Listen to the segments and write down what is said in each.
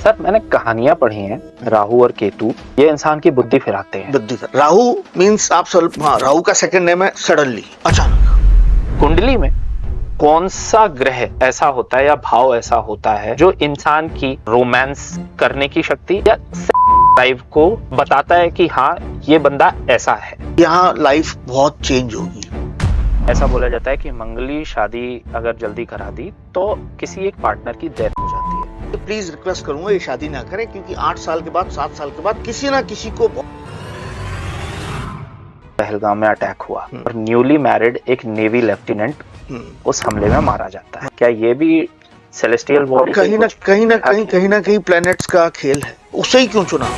Sir मैंने कहानियां पढ़ी हैं, राहु और केतु ये इंसान की बुद्धि फिराते हैं। बुद्धि का राहु मींस आप राहु का सेकंड नेम है सडनली, अचानक। कुंडली में कौन सा ग्रह ऐसा होता है या भाव ऐसा होता है जो इंसान की रोमांस करने की शक्ति या लाइफ को बताता है कि हाँ ये बंदा ऐसा है। यहाँ लाइफ बहुत चेंज होगी। ऐसा बोला जाता है कि मंगली शादी अगर जल्दी करा दी तो किसी एक पार्टनर की डेथ हो जाती है। तो प्लीज रिक्वेस्ट करूंगा ये शादी ना करें, क्योंकि 8 साल के बाद 7 साल के बाद किसी ना किसी को पहलगाम में अटैक हुआ और न्यूली मैरिड एक नेवी लेफ्टिनेंट उस हमले में मारा जाता है। क्या ये भी सेलेस्टियल वॉर कहीं ना कहीं प्लैनेट्स का खेल है? उसे ही क्यों चुना?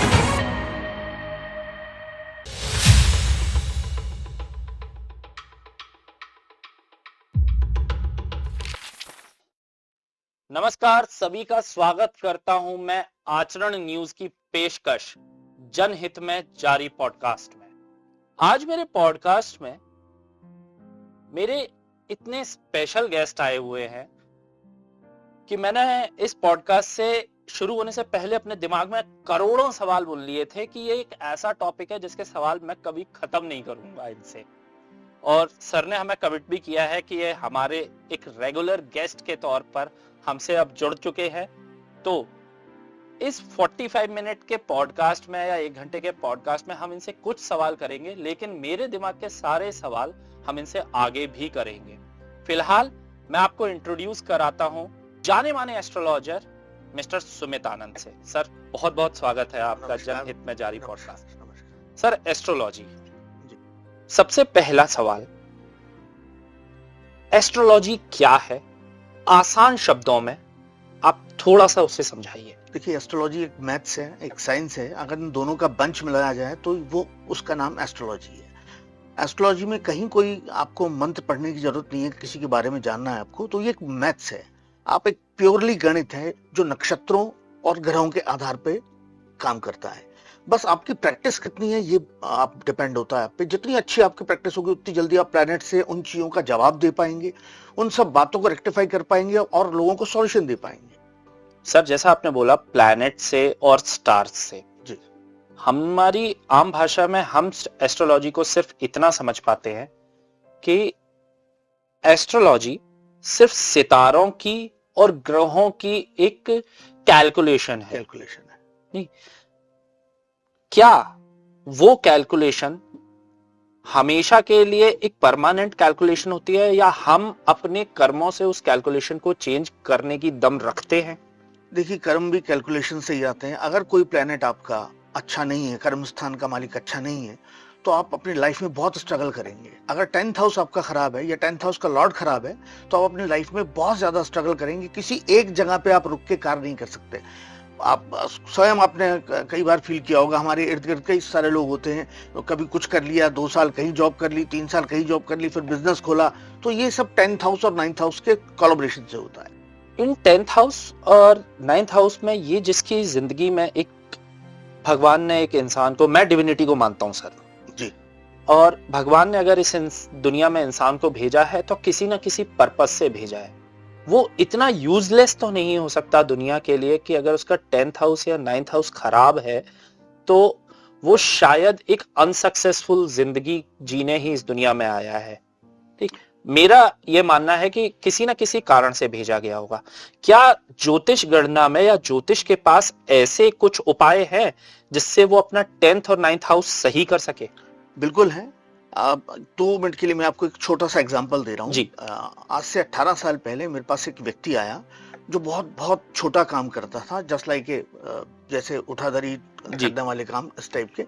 नमस्कार, सभी का स्वागत करता हूं मैं आचरण न्यूज की पेशकश जनहित में जारी पॉडकास्ट में। आज मेरे पॉडकास्ट में मेरे इतने स्पेशल गेस्ट आए हुए हैं कि मैंने इस पॉडकास्ट से शुरू होने से पहले अपने दिमाग में करोड़ों सवाल बुन लिए थे कि ये एक ऐसा टॉपिक है जिसके सवाल मैं कभी खत्म नहीं करूंगा इनसे। और सर ने हमें कमिट भी किया है कि ये हमारे एक रेगुलर गेस्ट के तौर पर हमसे अब जुड़ चुके हैं। तो इस 45 मिनट के पॉडकास्ट में या 1 घंटे के पॉडकास्ट में हम इनसे कुछ सवाल करेंगे, लेकिन मेरे दिमाग के सारे सवाल हम इनसे आगे भी करेंगे। फिलहाल मैं आपको इंट्रोड्यूस कराता हूं जाने माने एस्ट्रोलॉजर मिस्टर सुमित आनंद से। सर बहुत बहुत स्वागत है आपका जनहित में जारी पॉडकास्ट। सर एस्ट्रोलॉजी, सबसे पहला सवाल, एस्ट्रोलॉजी क्या है? आसान शब्दों में आप थोड़ा सा उसे समझाइए। देखिए, एस्ट्रोलॉजी एक मैथ्स है, एक साइंस है। अगर इन दोनों का बंच मिलाया जाए तो वो उसका नाम एस्ट्रोलॉजी है। एस्ट्रोलॉजी में कहीं कोई आपको मंत्र पढ़ने की जरूरत नहीं है, किसी के बारे में जानना है आपको, तो ये एक मैथ्स है। आप एक प्योरली गणित है जो नक्षत्रों और ग्रहों के आधार पे काम करता है। बस आपकी प्रैक्टिस कितनी है ये आप डिपेंड होता है आप पे। जितनी अच्छी आपकी प्रैक्टिस होगी उतनी जल्दी आप प्लैनेट से उन चीजों का जवाब दे पाएंगे, उन सब बातों को रेक्टिफाई कर पाएंगे और लोगों को सॉल्यूशन दे पाएंगे। सर जैसा आपने बोला प्लैनेट से और स्टार्स से, जी, हमारी आम भाषा में हम एस्ट्रोलॉजी को सिर्फ इतना समझ पाते हैं कि एस्ट्रोलॉजी सिर्फ सितारों की और ग्रहों की एक कैलकुलेशन है। नहीं, क्या वो कैलकुलेशन हमेशा के लिए एक परमानेंट कैलकुलेशन होती है या हम अपने कर्मों से उस कैलकुलेशन को चेंज करने की दम रखते हैं? देखिए, कर्म भी कैलकुलेशन से ही आते हैं। अगर कोई प्लेनेट आपका अच्छा नहीं है, कर्म स्थान का मालिक अच्छा नहीं है, तो आप अपनी लाइफ में बहुत स्ट्रगल करेंगे। अगर 10th हाउस आपका खराब है या 10th हाउस का लॉर्ड खराब है तो आप अपनी लाइफ में बहुत ज्यादा स्ट्रगल करेंगे। किसी एक जगह पे आप रुक के कार्य नहीं कर सकते। आप स्वयं आपने कई बार फील किया होगा, हमारे इर्द गिर्द कई सारे लोग होते हैं, तो कभी कुछ कर लिया, 2 साल कहीं जॉब कर ली, 3 साल कहीं जॉब कर ली, फिर बिजनेस खोला। तो ये सब 10th हाउस और 9th हाउस के कोलैबोरेशन से होता है। इन 10th हाउस और 9th हाउस में ये जिसकी जिंदगी में एक भगवान ने एक इंसान को, मैं डिविनिटी को मानता हूं सर जी, और भगवान ने अगर इस दुनिया में इंसान को भेजा है तो किसी ना किसी पर्पस से भेजा है। वो इतना यूजलेस तो नहीं हो सकता दुनिया के लिए कि अगर उसका 10th हाउस या 9th हाउस खराब है तो वो शायद एक अनसक्सेसफुल जिंदगी जीने ही इस दुनिया में आया है। ठीक, मेरा ये मानना है कि किसी ना किसी कारण से भेजा गया होगा। क्या ज्योतिष गणना में या ज्योतिष के पास ऐसे कुछ उपाय हैं जिससे वो अपना 10th और 9th हाउस सही कर सके? बिल्कुल है। 2 मिनट के लिए मैं आपको एक छोटा सा एग्जांपल दे रहा हूँ। आज से 18 साल पहले मेरे पास एक व्यक्ति आया जो बहुत बहुत छोटा काम करता था, जस्ट लाइक जैसे उठादरी करने वाले काम, इस टाइप के।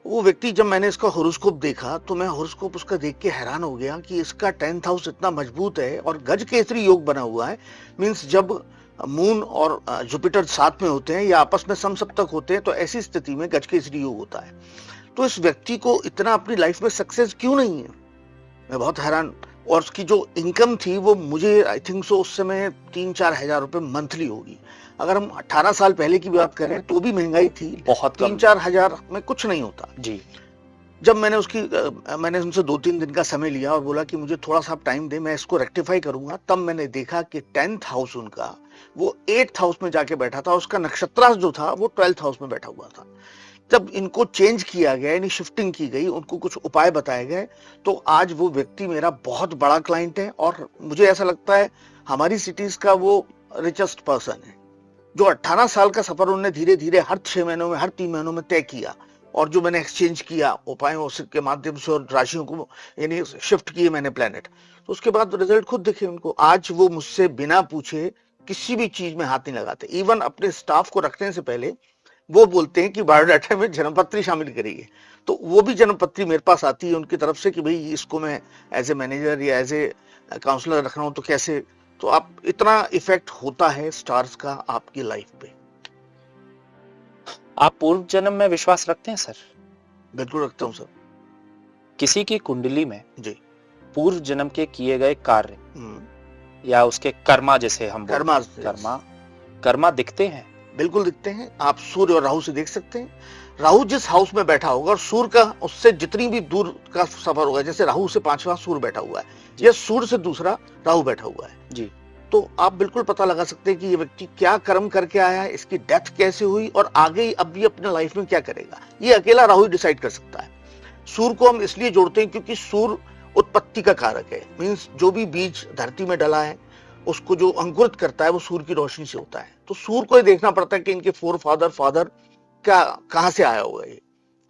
वो व्यक्ति, जब मैंने इसका हॉरोस्कोप देखा तो मैं हॉरोस्कोप उसका देख के हैरान हो गया कि इसका 10th हाउस इतना मजबूत है और गज केसरी योग बना हुआ है। मींस जब मून और जुपिटर साथ में होते हैं या आपस में समसप्तक होते हैं तो ऐसी स्थिति में गज केसरी योग होता है। तो इस व्यक्ति को इतना अपनी लाइफ में सक्सेस क्यों नहीं है? मैं बहुत हैरान। और उसकी जो इनकम थी वो मुझे आई थिंक सो उस समय 3-4 हजार रुपए मंथली होगी। अगर हम 18 साल पहले की बात करें तो भी महंगाई थी, बहुत 3-4 हजार में कुछ नहीं होता जी। जब मैंने उनसे 2-3 दिन का समय लिया और बोला कि मुझे थोड़ा सा टाइम दे, मैं इसको रेक्टिफाई करूंगा, तब मैंने देखा कि 10th हाउस उनका वो 8th हाउस में जाके बैठा था, उसका नक्षत्रांश जो था वो 12th हाउस में बैठा हुआ था। जब इनको चेंज किया गया, यानी शिफ्टिंग की गई, उनको कुछ उपाय बताए गए, तो आज वो व्यक्ति मेरा बहुत बड़ा क्लाइंट है और मुझे ऐसा लगता है हमारी सिटीज का वो रिचेस्ट पर्सन है। जो 18 साल का सफर उन्होंने धीरे धीरे हर 6 महीनों में, हर 3 महीनों में तय किया, और जो मैंने एक्सचेंज किया उपायों के माध्यम से और राशियों को यानी शिफ्ट किए मैंने प्लेनेट, तो उसके बाद रिजल्ट खुद दिखे उनको। आज वो मुझसे बिना पूछे किसी भी चीज में हाथ नहीं लगाते। इवन अपने स्टाफ को रखने से पहले वो बोलते हैं कि बायोडाटा में जन्मपत्री शामिल करिए, तो वो भी जन्मपत्री मेरे पास आती है उनकी तरफ से कि भाई इसको मैं एज ए मैनेजर या एज ए काउंसलर रख रहा हूं तो कैसे। तो आप इतना इफेक्ट होता है स्टार्स का आपकी लाइफ पे। आप पूर्व जन्म में विश्वास रखते हैं सर? बिल्कुल रखता हूं सर। किसी की कुंडली में जी पूर्व जन्म के किए गए कार्य या उसके कर्मा, जैसे हम कर्मा दिखते हैं? बिल्कुल दिखते हैं। आप सूर्य और राहु से देख सकते हैं। राहु जिस हाउस में बैठा होगा और सूर्य का उससे जितनी भी दूर का सफर होगा, जैसे राहु से 5वां सूर्य बैठा हुआ है या सूर्य से दूसरा राहु बैठा हुआ है जी, तो आप बिल्कुल पता लगा सकते हैं कि ये व्यक्ति क्या कर्म करके आया है, इसकी डेथ कैसे हुई और आगे अब भी अपने लाइफ में क्या करेगा, ये अकेला राहु ही डिसाइड कर सकता है। सूर्य को हम इसलिए जोड़ते हैं क्योंकि सूर्य उत्पत्ति का कारक है। मींस जो भी बीज धरती में डला है उसको जो अंकुरित करता है वो सूर्य की रोशनी से होता है। तो सूर्य को देखना पड़ता है कि इनके फादर क्या कहां से आया हुआ है।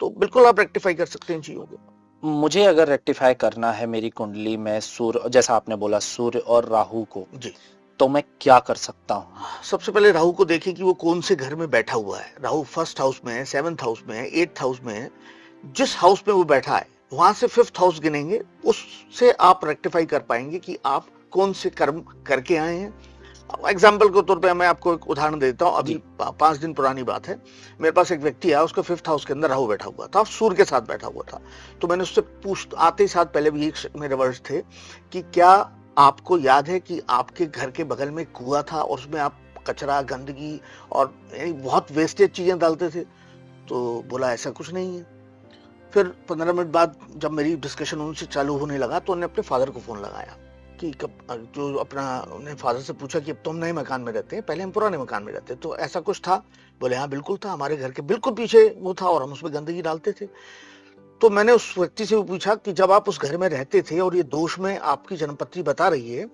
तो बिल्कुल आप रेक्टिफाई कर सकते हैं चीजों को। मुझे अगर रेक्टिफाई करना है मेरी कुंडली में सूर्य, जैसा आपने बोला सूर्य और राहु को, जी, तो मैं क्या कर सकता हूँ? सबसे पहले राहु को देखें कि वो कौन से घर में बैठा हुआ है। राहु 1st हाउस में है, 7th हाउस में है, 8th हाउस में है। जिस हाउस में वो बैठा है वहां से 5th हाउस गिनेंगे, उससे आप रेक्टिफाई कर पाएंगे कि आप कौन से कर्म करके आए हैं। एग्जाम्पल के तौर पे मैं आपको एक उदाहरण देता हूँ। अभी 5 दिन पुरानी बात है, मेरे पास एक व्यक्ति आया, उसका 5th हाउस के अंदर राहु बैठा हुआ था, सूर्य के साथ बैठा हुआ था। तो मैंने उससे आते ही साथ पहले भी मेरे वर्ड्स थे कि क्या आपको याद है कि आपके घर के बगल में कुआं था और उसमें आप कचरा, गंदगी और बहुत वेस्टेज चीजें डालते थे? तो बोला ऐसा कुछ नहीं है। फिर 15 मिनट बाद जब मेरी डिस्कशन उनसे चालू होने लगा तो उन्होंने अपने फादर को फोन लगाया कि जो अपना उन्हें फादर से पूछा कि अब तो हम नए मकान में रहते हैं, पहले हम पुराने मकान में रहते, तो ऐसा कुछ था? बोले हाँ बिल्कुल था, हमारे घर के बिल्कुल पीछे वो था और हम उसमें गंदगी डालते थे। तो मैंने उस व्यक्ति से पूछा कि जब आप उस घर में रहते थे और ये दोष में आपकी जन्मपत्री बता रही है,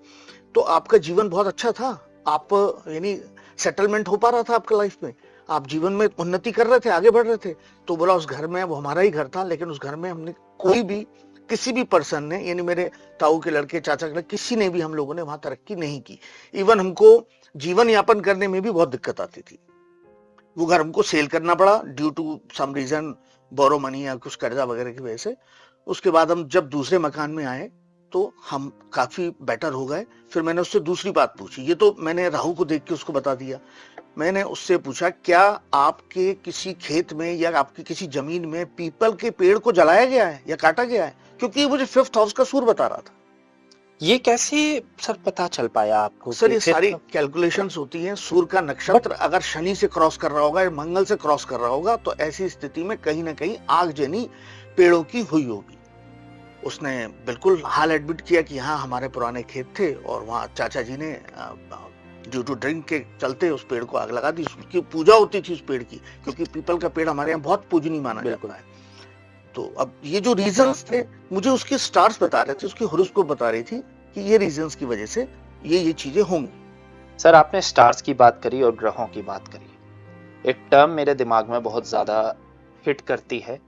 तो आपका जीवन बहुत अच्छा था, आप यानी सेटलमेंट हो पा रहा था आपके लाइफ में, आप जीवन में उन्नति कर रहे थे, आगे बढ़ रहे थे? तो बोला उस घर में, वो हमारा ही घर था, लेकिन उस घर में हमने कोई भी किसी भी पर्सन ने, यानी मेरे ताऊ के लड़के, चाचा के लड़के, किसी ने भी, हम लोगों ने वहां तरक्की नहीं की। इवन हमको जीवन यापन करने में भी बहुत दिक्कत आती थी। वो घर हमको सेल करना पड़ा due to some reason, borrow money या कुछ कर्जा वगैरह की वजह से। उसके बाद हम जब दूसरे मकान में आए तो हम काफी बेटर हो गए। फिर मैंने उससे दूसरी बात पूछी, ये तो मैंने राहु को देख के उसको बता दिया। मैंने उससे पूछा क्या आपके किसी खेत में या आपकी किसी जमीन में पीपल के पेड़ को जलाया गया है या काटा गया है? क्योंकि मुझे 5th हाउस का सूर्य बता रहा था। ये कैसे सर पता चल पाया आपको? सर ये सारी कैलकुलेशंस होती हैं। सूर्य का नक्षत्र अगर शनि से क्रॉस कर रहा होगा या मंगल से क्रॉस कर रहा होगा तो ऐसी स्थिति में कहीं ना कहीं आगजनी पेड़ों की हुई होगी। उसने बिल्कुल हाल एडमिट किया कि हाँ हमारे पुराने खेत थे और वहाँ चाचा जी ने ड्यू टू ड्रिंक के चलते उस पेड़ को आग लगा दी। उसकी पूजा होती थी उस पेड़ की, क्योंकि पीपल का पेड़ हमारे यहाँ बहुत पूजनीय माना जाता है। तो अब ये जो रीजंस थे, मुझे उसके स्टार्स बता रहे थे, उसकी हॉरोस्कोप बता रही थी कि ये रीजंस की वजह से ये चीजें होंगी। सर आपने स्टार्स की बात करी और ग्रहों की बात करी। एक टर्म मेरे दिमाग में बहुत ज्यादा हिट करती है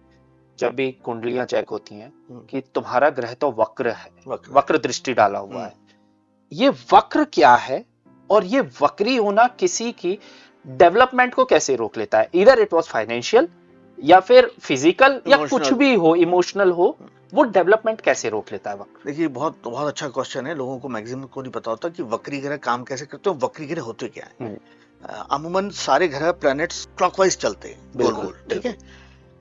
जब भी कुंडलियां चेक होती हैं कि तुम्हारा ग्रह तो वक्र है, वक्र दृष्टि डाला हुआ है। ये वक्र क्या है और ये वक्री होना किसी की डेवलपमेंट को कैसे रोक लेता है? इधर इट वाज फाइनेंशियल या फिर फिजिकल या कुछ भी हो, इमोशनल हो, वो डेवलपमेंट कैसे रोक लेता है वक्र? देखिए बहुत बहुत अच्छा क्वेश्चन है। लोगों को मैक्सिमम को नहीं पता होता कि वक्री ग्रह काम कैसे करते हैं, वक्री ग्रह होते क्या है। अमूमन सारे ग्रह प्लैनेट्स क्लॉकवाइज चलते हैं, गोल-गोल, ठीक है।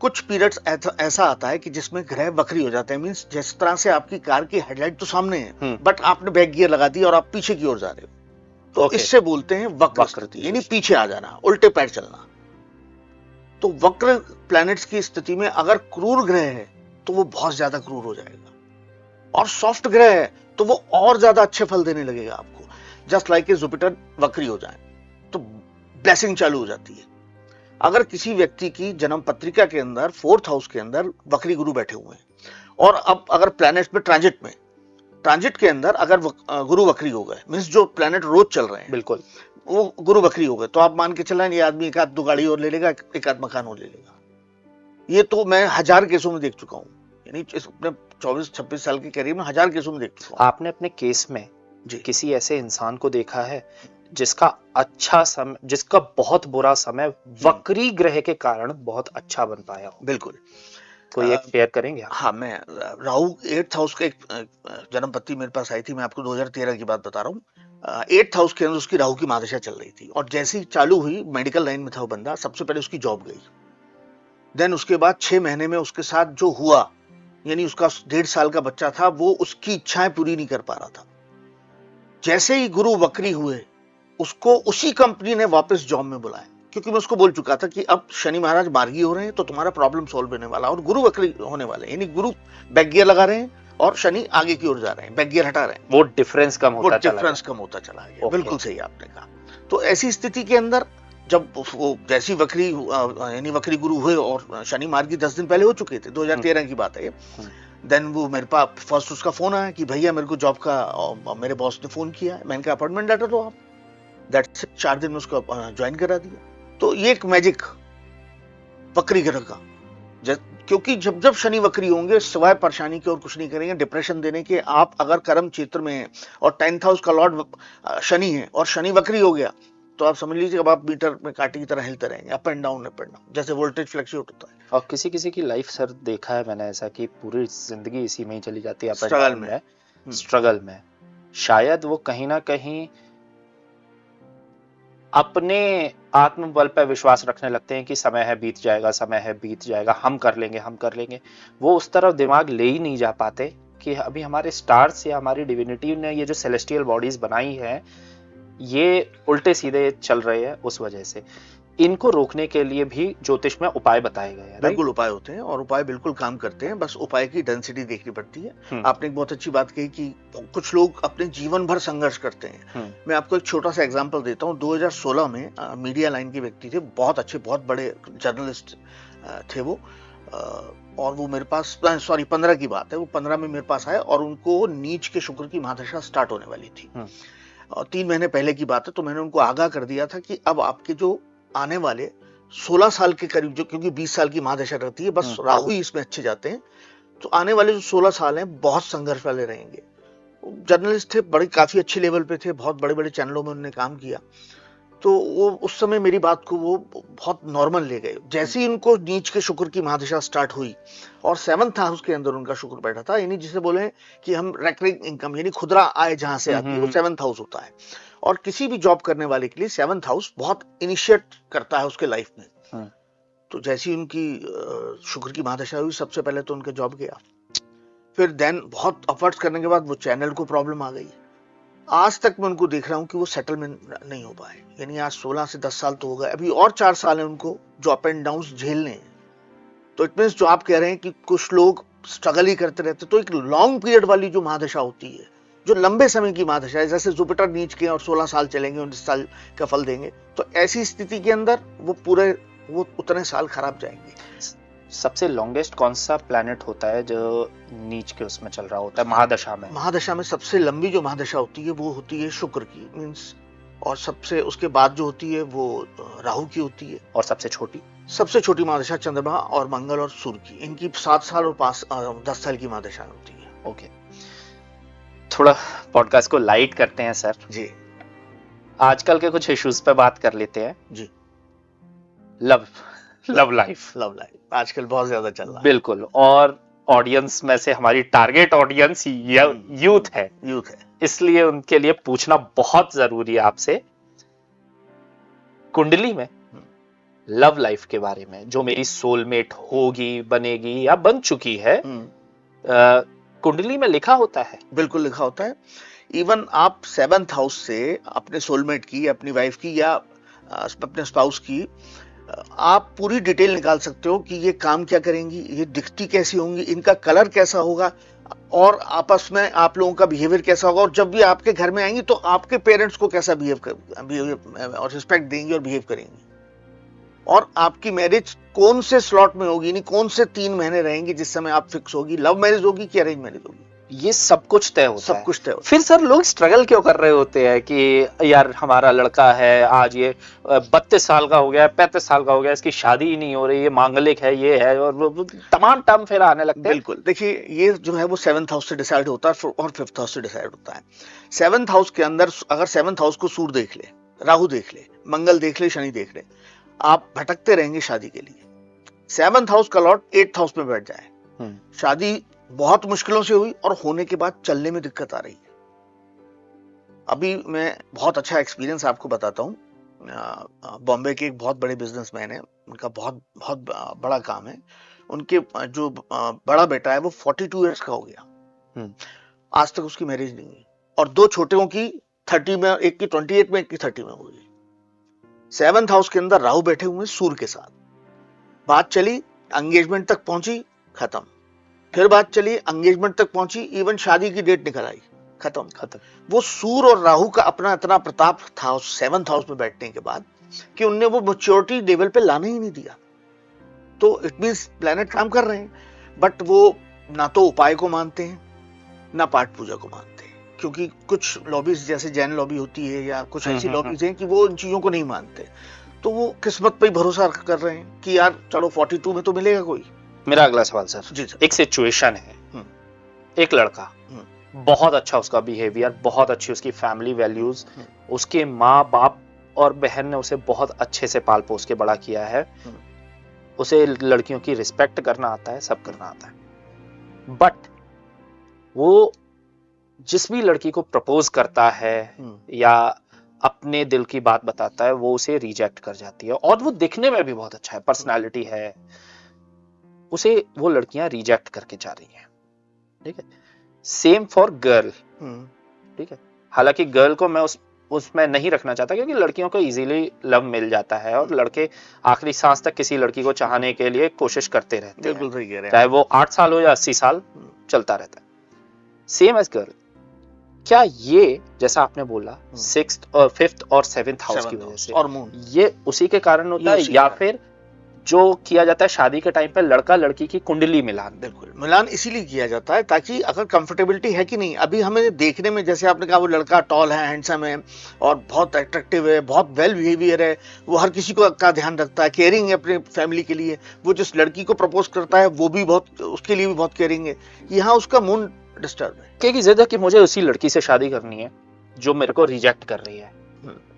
कुछ पीरियड्स ऐसा आता है कि जिसमें ग्रह वक्री हो जाते हैं। मींस जिस तरह से आपकी कार की हेडलाइट तो सामने है बट आपने बैक गियर लगा दिया और आप पीछे की ओर जा रहे हो, तो इससे बोलते हैं वक्र, यानी पीछे आ जाना, उल्टे पैर चलना। तो वक्र प्लैनेट्स की स्थिति में अगर क्रूर ग्रह है तो वो बहुत ज्यादा क्रूर हो जाएगा, और सॉफ्ट ग्रह है तो वो और ज्यादा अच्छे फल देने लगेगा आपको। जस्ट लाइक ए जुपिटर वक्री हो जाए तो ब्लेसिंग चालू हो जाती है। अगर किसी व्यक्ति की जन्म पत्रिका के अंदर 4th हाउस के अंदर वक्री गुरु बैठे हुए हैं और अब अगर प्लैनेट में ट्रांजिट के अंदर अगर गुरु वक्री हो गए, मींस जो प्लैनेट रोज चल रहे हैं बिल्कुल वो गुरु वक्री हो गए, तो आप मान के चलें ये आदमी एक आध दो गाड़ी और ले लेगा, एक आध मकान और ले लेगा। ये तो मैं 1000 केसों में देख चुका हूं, यानी अपने 24-26 साल के करियर में 1000 केसों में देख चुका हूं। आपने अपने केस में किसी ऐसे इंसान को देखा है जिसका अच्छा समय, जिसका बहुत बुरा समय वक्री ग्रह के कारण बहुत अच्छा बन पाया हो? बिल्कुल। कोई एक शेयर करेंगे आप? हाँ, मैं राहु 8th हाउस का एक जन्मपत्ति मेरे पास आई थी, मैं आपको 2013 की बात बता रहा हूँ। 8th हाउस के अंदर उसकी राहु की महादशा चल रही थी और जैसे ही चालू हुई, मेडिकल लाइन में था वो बंदा, सबसे पहले उसकी जॉब गई। देन उसके बाद 6 महीने में उसके साथ जो हुआ, यानी उसका 1.5 साल का बच्चा था, वो उसकी इच्छाएं पूरी नहीं कर पा रहा था। जैसे ही गुरु वक्री हुए, उसको उसी कंपनी ने वापस जॉब में बुलाया, क्योंकि मैं उसको बोल चुका था कि अब शनि महाराज मार्गी हो रहे हैं तो तुम्हारा प्रॉब्लम सॉल्व होने वाला और गुरु वक्री होने वाले, यानी गुरु बैक गियर लगा रहे हैं और शनि आगे की ओर जा रहे हैं, बैक गियर हटा रहे हैं। वो डिफरेंस कम होता चला गया। बिल्कुल सही आपने कहा। तो ऐसी स्थिति के अंदर जब वो जैसी वक्री यानी वक्री गुरु हुए और शनि मार्गी 10 दिन पहले हो चुके थे, 2013 की बात है। देन वो मेरे पास फर्स्ट उसका फोन आया कि भैया मेरे को जॉब का मेरे बॉस ने फोन किया है। मैंने कहा अपॉइंटमेंट लेटर दो आप। दैट्स 4 दिन में उसको ज्वाइन करा दिया। तो ये एक मैजिक वक्री ग्रह का, क्योंकि जब जब शनि वक्री होंगे सिवाय परेशानी के और कुछ नहीं करेंगे, डिप्रेशन देने के। आप अगर कर्म क्षेत्र में हैं और 10th हाउस का लॉर्ड शनि है और शनि वक्री हो गया तो आप समझ लीजिए अब आप मीटर में कांटे की तरह हिलते रहेंगे, अप एंड डाउन जैसे वोल्टेज फ्लक्चुएट होता है। और किसी किसी की लाइफ सर देखा है मैंने ऐसा कि पूरी जिंदगी इसी में ही चली जाती है, स्ट्रगल में। शायद वो कहीं ना कहीं अपने आत्मबल पर विश्वास रखने लगते हैं कि समय है बीत जाएगा, हम कर लेंगे। वो उस तरफ दिमाग ले ही नहीं जा पाते कि अभी हमारे स्टार्स या हमारी डिविनिटी ने ये जो सेलेस्टियल बॉडीज बनाई है ये उल्टे सीधे चल रहे हैं। उस वजह से इनको रोकने के लिए भी ज्योतिष में उपाय बताए गए हैं। बिल्कुल उपाय होते हैं और उपाय बिल्कुल काम करते हैं, बस उपाय की डेंसिटी देखनी पड़ती है। आपने एक बहुत अच्छी बात कही कि कुछ लोग अपने जीवन भर संघर्ष करते हैं। मैं आपको एक छोटा सा एग्जांपल देता हूँ। 2016 में मीडिया लाइन के व्यक्ति थे, बहुत अच्छे, बहुत बड़े जर्नलिस्ट थे वो, और वो मेरे पास 15 की बात है, वो 15 में मेरे पास आए और उनको नीच के शुक्र की महादशा स्टार्ट होने वाली थी और 3 महीने पहले की बात है। तो मैंने उनको आगाह कर दिया था कि अब आपके जो आने वाले 16 साल के करीब, जो क्योंकि 20 साल की महादशा रहती है, बस राहु ही इसमें अच्छे जाते हैं, तो आने वाले जो 16 साल हैं बहुत संघर्ष वाले रहेंगे। जर्नलिस्ट थे, बड़े काफी अच्छे लेवल पे थे, बहुत बड़े बड़े चैनलों में उन्होंने काम किया। तो वो उस समय मेरी बात को वो बहुत नॉर्मल ले गए। जैसे ही उनको नीच के शुक्र की महादशा स्टार्ट हुई और 7th हाउस के अंदर उनका शुक्र बैठा था, यानी जिसे बोले कि हम रेकरिंग इनकम, यानी खुदरा आय जहां से आती है, वो 7th हाउस होता है। और किसी भी जॉब करने वाले के लिए 7th हाउस बहुत इनिशिएट करता है उसके लाइफ में। तो जैसी उनकी शुक्र की महादशा हुई, सबसे पहले तो उनका जॉब गया, फिर देन बहुत एफर्ट्स करने के बाद वो चैनल को प्रॉब्लम आ गई। आज तक मैं उनको देख रहा हूं कि वो सेटलमेंट नहीं हो पाए, यानी आज 16 से 10 साल तो हो गए, अभी और 4 साल है उनको जो अप एंड डाउन झेलने हैं। तो इट मींस जो आप कह रहे हैं कि कुछ लोग स्ट्रगल ही करते रहते, तो एक लॉन्ग पीरियड वाली जो महादशा होती है, जो लंबे समय की महादशा है, जैसे जुपिटर नीच के और 16 साल चलेंगे, 19 साल का फल देंगे, तो ऐसी स्थिति के अंदर वो उतने साल खराब जाएंगे। सबसे लॉन्गेस्ट कौन सा प्लैनेट होता है जो नीच के उसमें चल रहा होता है महादशा में? महादशा में सबसे लंबी जो महादशा होती है वो होती है शुक्र की, मींस, और सबसे उसके बाद जो होती है वो राहु की होती है। और सबसे छोटी महादशा चंद्रमा और मंगल और सूर्य की, इनकी 7 साल और 10 साल की महादशा होती है। ओके, थोड़ा पॉडकास्ट को लाइट करते हैं सर जी। आजकल के कुछ इश्यूज पे बात कर लेते हैं जी। लव लाइफ आजकल बहुत ज्यादा चल रहा है। बिल्कुल, और ऑडियंस में से हमारी टारगेट ऑडियंस यूथ है, इसलिए उनके लिए पूछना बहुत जरूरी है आपसे, कुंडली में लव लाइफ के बारे में, जो मेरी सोलमेट होगी, बनेगी या बन चुकी है, कुंडली में लिखा होता है? बिल्कुल लिखा होता है। इवन आप 7th हाउस से अपने सोलमेट की, अपनी वाइफ की या अपने स्पाउस की आप पूरी डिटेल निकाल सकते हो कि ये काम क्या करेंगी, ये दिखती कैसी होंगी, इनका कलर कैसा होगा। और आपस में आप लोगों का बिहेवियर कैसा होगा, और जब भी आपके घर में आएंगी तो आपके पेरेंट्स को कैसा बिहेव और रिस्पेक्ट देंगी और बिहेव करेंगी, और आपकी मैरिज कौन से स्लॉट में होगी, नहीं कौन से 3 महीने रहेंगी जिस समय आप फिक्स होगी, लव मैरिज होगी कि अरेंज मैरिज होगी, ये सब कुछ तय होता है। सब कुछ तय होता है। फिर सर लोग स्ट्रगल क्यों कर रहे होते हैं कि यार हमारा लड़का है आज ये 32 साल का हो गया, 35 साल का हो गया, इसकी शादी ही नहीं हो रही, ये मांगलिक है, ये है, और वो तमाम टर्म फिर आने लगते हैं। बिल्कुल, देखिए ये जो है वो 7th हाउस से डिसाइड होता है और 5th हाउस से डिसाइड होता है। 7th हाउस के अंदर अगर 7th हाउस को सूर्य देख ले, राहु देख ले, मंगल देख ले, शनि देख ले, आप भटकते रहेंगे शादी के लिए। 7th हाउस का लॉर्ड 8th हाउस में बैठ जाए, शादी बहुत मुश्किलों से हुई और होने के बाद चलने में दिक्कत आ रही है। अभी मैं बहुत अच्छा एक्सपीरियंस आपको बताता हूँ। बॉम्बे के एक बहुत बड़े बिजनेसमैन है, उनका बहुत बहुत बड़ा काम है। उनके जो बड़ा बेटा है वो 42 इयर्स का हो गया, आज तक उसकी मैरिज नहीं हुई, और 2 छोटेों की 30 में, एक की 28 में, एक की 30 में हो गई। 7th हाउस के अंदर राहु बैठे हुए सूर्य के साथ, बात चली, एंगेजमेंट तक पहुंची, खत्म। फिर बात चली, एंगेजमेंट तक पहुंची, इवन शादी की डेट निकल आई, खत्म। वो सूर्य और राहु का अपना इतना प्रताप था उस 7th हाउस में बैठने के बाद कि उनने वो मैच्योरिटी लेवल पे लाने ही नहीं दिया। तो इट मींस प्लैनेट काम कर रहे हैं, बट वो ना तो उपाय को मानते हैं ना पाठ पूजा को मानते हैं, क्योंकि कुछ लॉबीज जैसे जैन लॉबी होती है या कुछ ऐसी लॉबीज हैं कि वो इन चीजों को नहीं मानते, तो वो किस्मत पे ही भरोसा कर रहे हैं कि यार चलो 42 में तो मिलेगा कोई। मेरा अगला सवाल सर, जी सर। एक सिचुएशन है, एक लड़का बहुत अच्छा, उसका बिहेवियर बहुत अच्छी, उसकी फैमिली वैल्यूज, उसके माँ बाप और बहन ने उसे बहुत अच्छे से पाल पोस के बड़ा किया है, उसे लड़कियों की रिस्पेक्ट करना आता है, सब करना आता है, बट वो जिस भी लड़की को प्रपोज करता है या अपने दिल की बात बताता है, वो उसे रिजेक्ट कर जाती है, और वो दिखने में भी बहुत अच्छा है, पर्सनालिटी है, उसे वो लड़कियां रिजेक्ट करके जा रही हैं, ठीक है। सेम फॉर गर्ल, ठीक है। हालांकि गर्ल को मैं उसमें नहीं रखना चाहता, क्योंकि लड़कियों को इजीली लव मिल जाता है और लड़के आखिरी सांस तक किसी लड़की को चाहने के लिए कोशिश करते रहते हैं, बिल्कुल सही कह रहे हैं, चाहे वो 8 साल हो या 80 साल चलता रहता है। सेम एज गर्ल, क्या ये जैसा आपने बोला 6th और 5th और 7th हाउस की वजह से, और मून, ये उसी के कारण होता है, या फिर जो किया जाता है शादी के टाइम पे लड़का लड़की की कुंडली मिलान? बिल्कुल, मिलान इसीलिए किया जाता है ताकि अगर कंफर्टेबिलिटी है कि नहीं, अभी हमें देखने में जैसे आपने कहा वो लड़का टॉल है, हैंडसम है और बहुत अट्रैक्टिव है, बहुत वेल बिहेवियर है, वो हर किसी को का ध्यान रखता है, केयरिंग है अपने फैमिली के लिए, वो जिस लड़की को प्रपोज करता है वो भी बहुत उसके लिए भी बहुत केयरिंग है, यहाँ उसका मूड डिस्टर्ब है, क्योंकि जिद है कि मुझे उसी लड़की से शादी करनी है जो मेरे को रिजेक्ट कर रही है।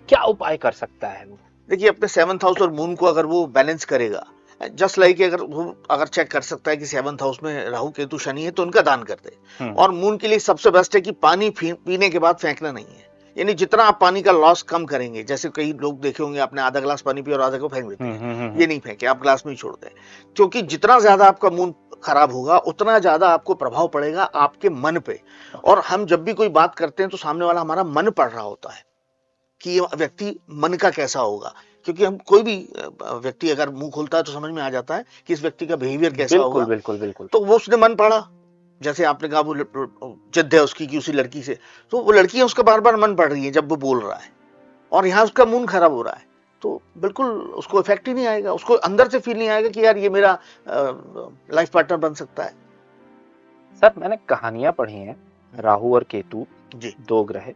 क्या उपाय कर सकता है वो? देखिए, अपने 7th हाउस और मून को अगर वो बैलेंस करेगा, जस्ट लाइक अगर चेक कर सकता है कि 7th हाउस में राहु केतु शनि है तो उनका दान कर दे, और मून के लिए सबसे बेस्ट है कि पानी पीने के बाद फेंकना नहीं है, यानी जितना आप पानी का लॉस कम करेंगे, जैसे कई लोग देखे होंगे आपने आधा ग्लास पानी पिया और आधा को फेंक देते हैं, ये नहीं फेंके, आप ग्लास में ही छोड़ दें, क्योंकि जितना ज्यादा आपका मून खराब होगा उतना ज्यादा आपको प्रभाव पड़ेगा आपके मन पे, और हम जब भी कोई बात करते हैं तो सामने वाला हमारा मन पढ़ रहा होता है कि ये व्यक्ति मन का कैसा होगा, क्योंकि हम कोई भी व्यक्ति अगर मुंह खोलता है तो समझ में आ जाता है कि इस व्यक्ति का बिहेवियर कैसा होगा। बिल्कुल। तो वो उसने मन पढ़ा, जैसे आपने कहा वो जिद है उसकी कि उसी लड़की से, तो वो लड़कियां उसका बार बार मन पढ़ रही है जब वो बोल रहा है, और यहाँ उसका मूड खराब हो रहा है, तो बिल्कुल उसको इफेक्ट ही नहीं आएगा, उसको अंदर से फील नहीं आएगा कि यार ये मेरा लाइफ पार्टनर बन सकता है। सर, मैंने कहानियां पढ़ी हैं, राहु और केतु जी 2 ग्रह,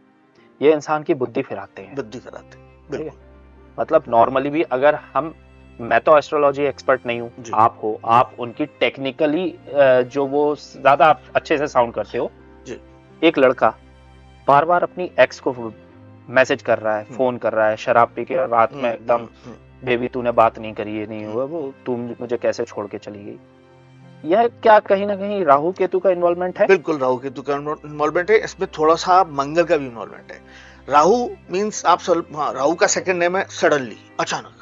ये इंसान की बुद्धि फिराते हैं, बिल्कुल। मतलब नॉर्मली भी अगर हम, मैं तो एस्ट्रोलॉजी एक्सपर्ट नहीं हूँ, आप हो, आप उनकी टेक्निकली जो वो ज्यादा आप अच्छे से साउंड करते हो जी। एक लड़का बार बार अपनी एक्स को मैसेज कर रहा है, फोन कर रहा है, शराब पी के रात में एकदम, बेबी तूने बात नहीं करी, ये नहीं हुआ, वो तू मुझे कैसे छोड़ के चली गई, यह क्या कहीं ना कहीं राहु केतु का इन्वॉल्वमेंट है? बिल्कुल राहु केतु का इन्वॉल्वमेंट है, इसमें थोड़ा सा मंगल का भी इन्वॉल्वमेंट है। राहु मींस आप राहु का सेकंड नेम है सडनली, अचानक।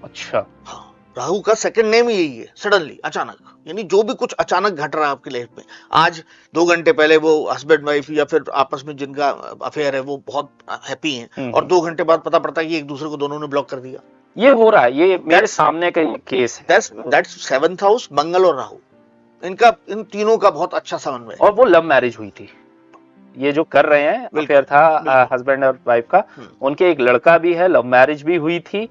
अच्छा, हाँ, राहु का सेकंड नेम ही यही है, सडनली, अचानक, यानी जो भी कुछ अचानक घट रहा है आपकी लाइफ में, आज 2 घंटे पहले वो हस्बैंड वाइफ या फिर आपस में जिनका अफेयर है वो बहुत हैप्पी हैं, और 2 घंटे बाद पता पड़ता है कि एक दूसरे को दोनों ने ब्लॉक कर दिया। ये हो रहा है, ये मेरे सामने का केस है। दैट्स 7th हाउस, मंगल और राहु इन तीनों का बहुत अच्छा समन्वय। और वो लव मैरिज हुई थी, ये जो कर रहे हैं अफेयर था हस्बैंड और वाइफ का, उनके एक लड़का भी है, लव मैरिज भी हुई थी।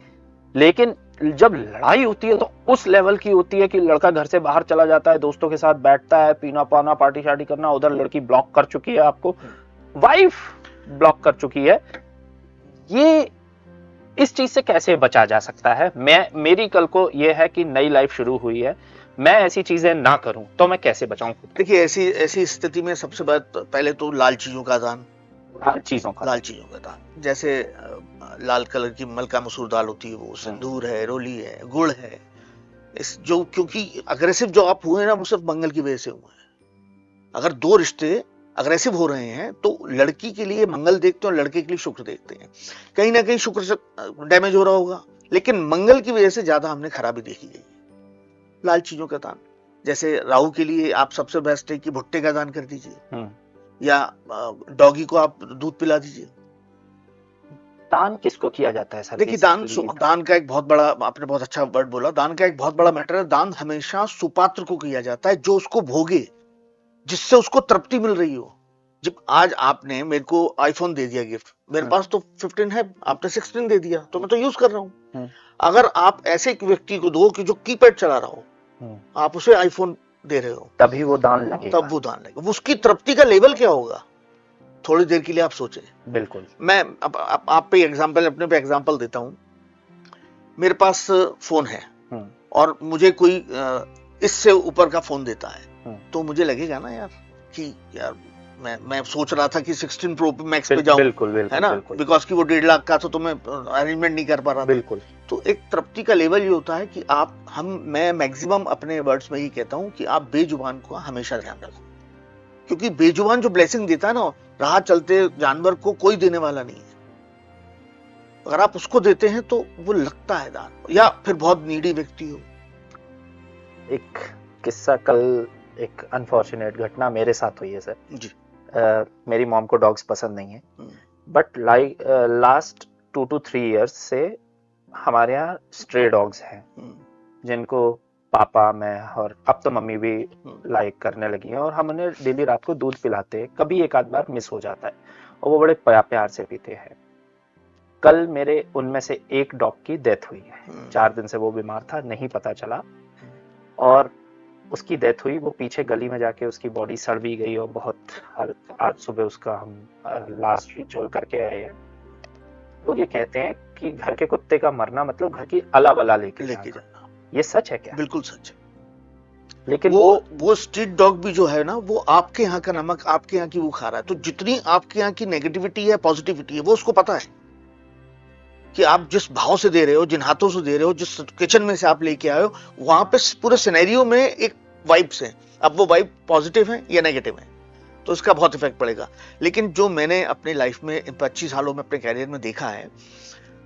लेकिन जब लड़ाई होती है तो उस लेवल की होती है कि लड़का घर से बाहर चला जाता है, दोस्तों के साथ बैठता है, पीना पाना, पार्टी शार्टी करना, उधर लड़की ब्लॉक कर चुकी है आपको, वाइफ ब्लॉक कर चुकी है। ये इस चीज से कैसे बचा जा सकता है? मेरी कल को ये है कि नई लाइफ शुरू हुई है, मैं ऐसी चीजें ना करूं, तो मैं कैसे बचाऊं? देखिए, ऐसी स्थिति में सबसे पहले तो लाल चीजों का दान, लाल चीजों का दान, जैसे लाल कलर की मलका मसूर दाल होती है, वो सिंदूर है, रोली है, गुड़ है, क्योंकि अग्रेसिव जो आप हुए ना, वो सिर्फ मंगल की वजह से हुए हैं। अगर दो रिश्ते अग्रेसिव हो रहे हैं तो लड़की के लिए मंगल देखते हैं और लड़के के लिए शुक्र देखते हैं। कहीं ना कहीं शुक्र से डैमेज हो रहा होगा, लेकिन मंगल की वजह से ज्यादा हमने खराबी देखी गई। लाल चीजों का दान, जैसे राहु के लिए आप सबसे बेस्ट है कि भुट्टे का दान कर दीजिए, या डॉगी को आप दूध पिला दीजिए। दान किसको किया जाता है सर? देखिए, दान का एक बहुत बड़ा, आपने बहुत अच्छा वर्ड बोला, दान का एक बहुत बड़ा मैटर है। दान हमेशा सुपात्र को किया जाता है, जो उसको भोगे, जिससे उसको तृप्ति मिल रही हो। जब आज आपने मेरे को आईफोन दे दिया गिफ्ट, मेरे पास तो 15 है, आपने 16 दे दिया, तो मैं तो यूज कर रहा हूं। अगर आप ऐसे एक व्यक्ति को दो कि जो कीपैड चला रहा हो, आप उसे आईफोन दे रहे हो, तभी वो दान लगेगा। तब वो दान लगेगा। उसकी तृप्ति का लेवल क्या होगा, थोड़ी देर के लिए आप सोचें। बिल्कुल। मैं आप पे एग्जांपल, अपने पे एग्जांपल देता हूं। मेरे पास फोन है और मुझे कोई इससे ऊपर का फोन देता है, तो मुझे लगेगा ना यार कि यार मैं सोच रहा था कि 16 प्रो मैक्स पे जाऊं, है ना, बिकॉज कि वो 1.5 लाख का, तो मैं अरेंजमेंट नहीं कर पा रहा। बिल्कुल। तो एक तृप्ति का लेवल ये होता है कि मैं मैक्सिमम अपने वर्ड्स में ही कहता हूं कि आप बेजुबान को हमेशा ध्यान रखो, क्योंकि बेजुबान जो ब्लेसिंग देता है ना, राह चलते जानवर को कोई देने वाला नहीं है। अगर आप उसको देते हैं तो वो लगता है दान, या फिर बहुत नीडी व्यक्ति हो। एक किस्सा, कल एक अनफॉर्चुनेट घटना मेरे साथ हुई है सर जी। मेरी मॉम को डॉग्स पसंद नहीं है, बट लास्ट 2 to 3 इयर्स से हमारे यहाँ स्ट्रे डॉग्स हैं, जिनको पापा, मैं और अब तो मम्मी भी लाइक करने लगी हैं, और हम उन्हें डेली रात को दूध पिलाते हैं। कभी एक आध बार मिस हो जाता है और वो बड़े प्यार से पीते हैं। कल मेरे उनमें से एक डॉग की डेथ हुई है। 4 दिन से वो बीमार था, नहीं पता चला, और उसकी डेथ हुई। वो पीछे गली में जाके उसकी बॉडी सड़ भी गई, और बहुत आज सुबह उसका हम लास्ट रिचुअल करके आए हैं। तो ये कहते हैं कि घर के कुत्ते का मरना मतलब घर की अला बला लेके जाना। ये सच है क्या? बिल्कुल सच है। लेकिन वो स्ट्रीट डॉग भी जो है ना, वो आपके यहाँ का नमक, आपके यहाँ की वो खा रहा है। तो जितनी आपके यहाँ की नेगेटिविटी है, पॉजिटिविटी है, वो उसको पता है कि आप जिस भाव से दे रहे हो, जिन हाथों से दे रहे हो, जिस किचन में से आप लेके आए हो, वहां पे पूरे सिनेरियो में एक वाइब्स हैं। अब वो वाइब पॉजिटिव है या नेगेटिव है, तो इसका बहुत इफेक्ट पड़ेगा। लेकिन जो मैंने अपनी लाइफ में 25 सालों में अपने कैरियर में देखा है,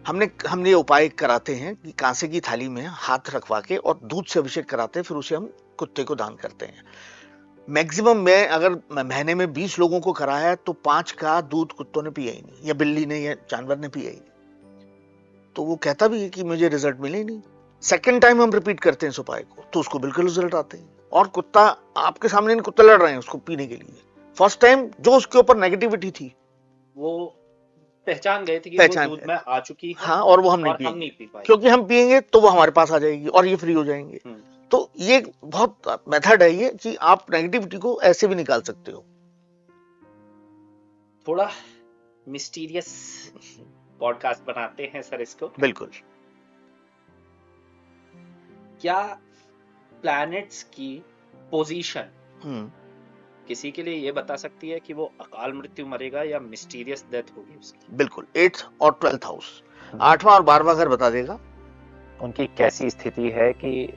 हमने ये कराते हैं कि कांसे की थाली में हाथ रखवा के और दूध से अभिषेक कराते हैं, फिर उसे हम कुत्ते को दान करते हैं। मैक्सिमम मैं अगर महीने में 20 लोगों को कराया है, तो 5 का दूध कुत्तों ने पिया ही नहीं, या बिल्ली ने या जानवर ने पिया ही नहीं। तो वो कहता भी है कि मुझे रिजल्ट मिले ही नहीं। सेकेंड टाइम हम रिपीट करते हैं इस उपाय को, तो उसको बिल्कुल रिजल्ट आते हैं। और कुत्ता आपके सामने, कुत्ता लड़ रहे हैं उसको पीने के लिए। फर्स्ट टाइम जो उसके ऊपर नेगेटिविटी थी, वो पहचान गए थे कि वो दूध में आ चुकी है। हाँ, और वो हम नहीं पी पाए, क्योंकि हम पिएंगे तो वो हमारे पास आ जाएगी और ये फ्री हो जाएंगे। तो ये बहुत मेथड है ये, कि आप नेगेटिविटी को ऐसे भी निकाल सकते हो। थोड़ा मिस्टीरियस पॉडकास्ट बनाते हैं सर इसको। बिल्कुल। क्या प्लैनेट्स की पोजीशन किसी के लिए ये बता सकती है कि वो अकाल मृत्यु मरेगा या मिस्टीरियस डेथ होगी उसकी? बिल्कुल। 8th और 12th हाउस, 8वां और 12वां घर बता देगा उनकी कैसी स्थिति है, कि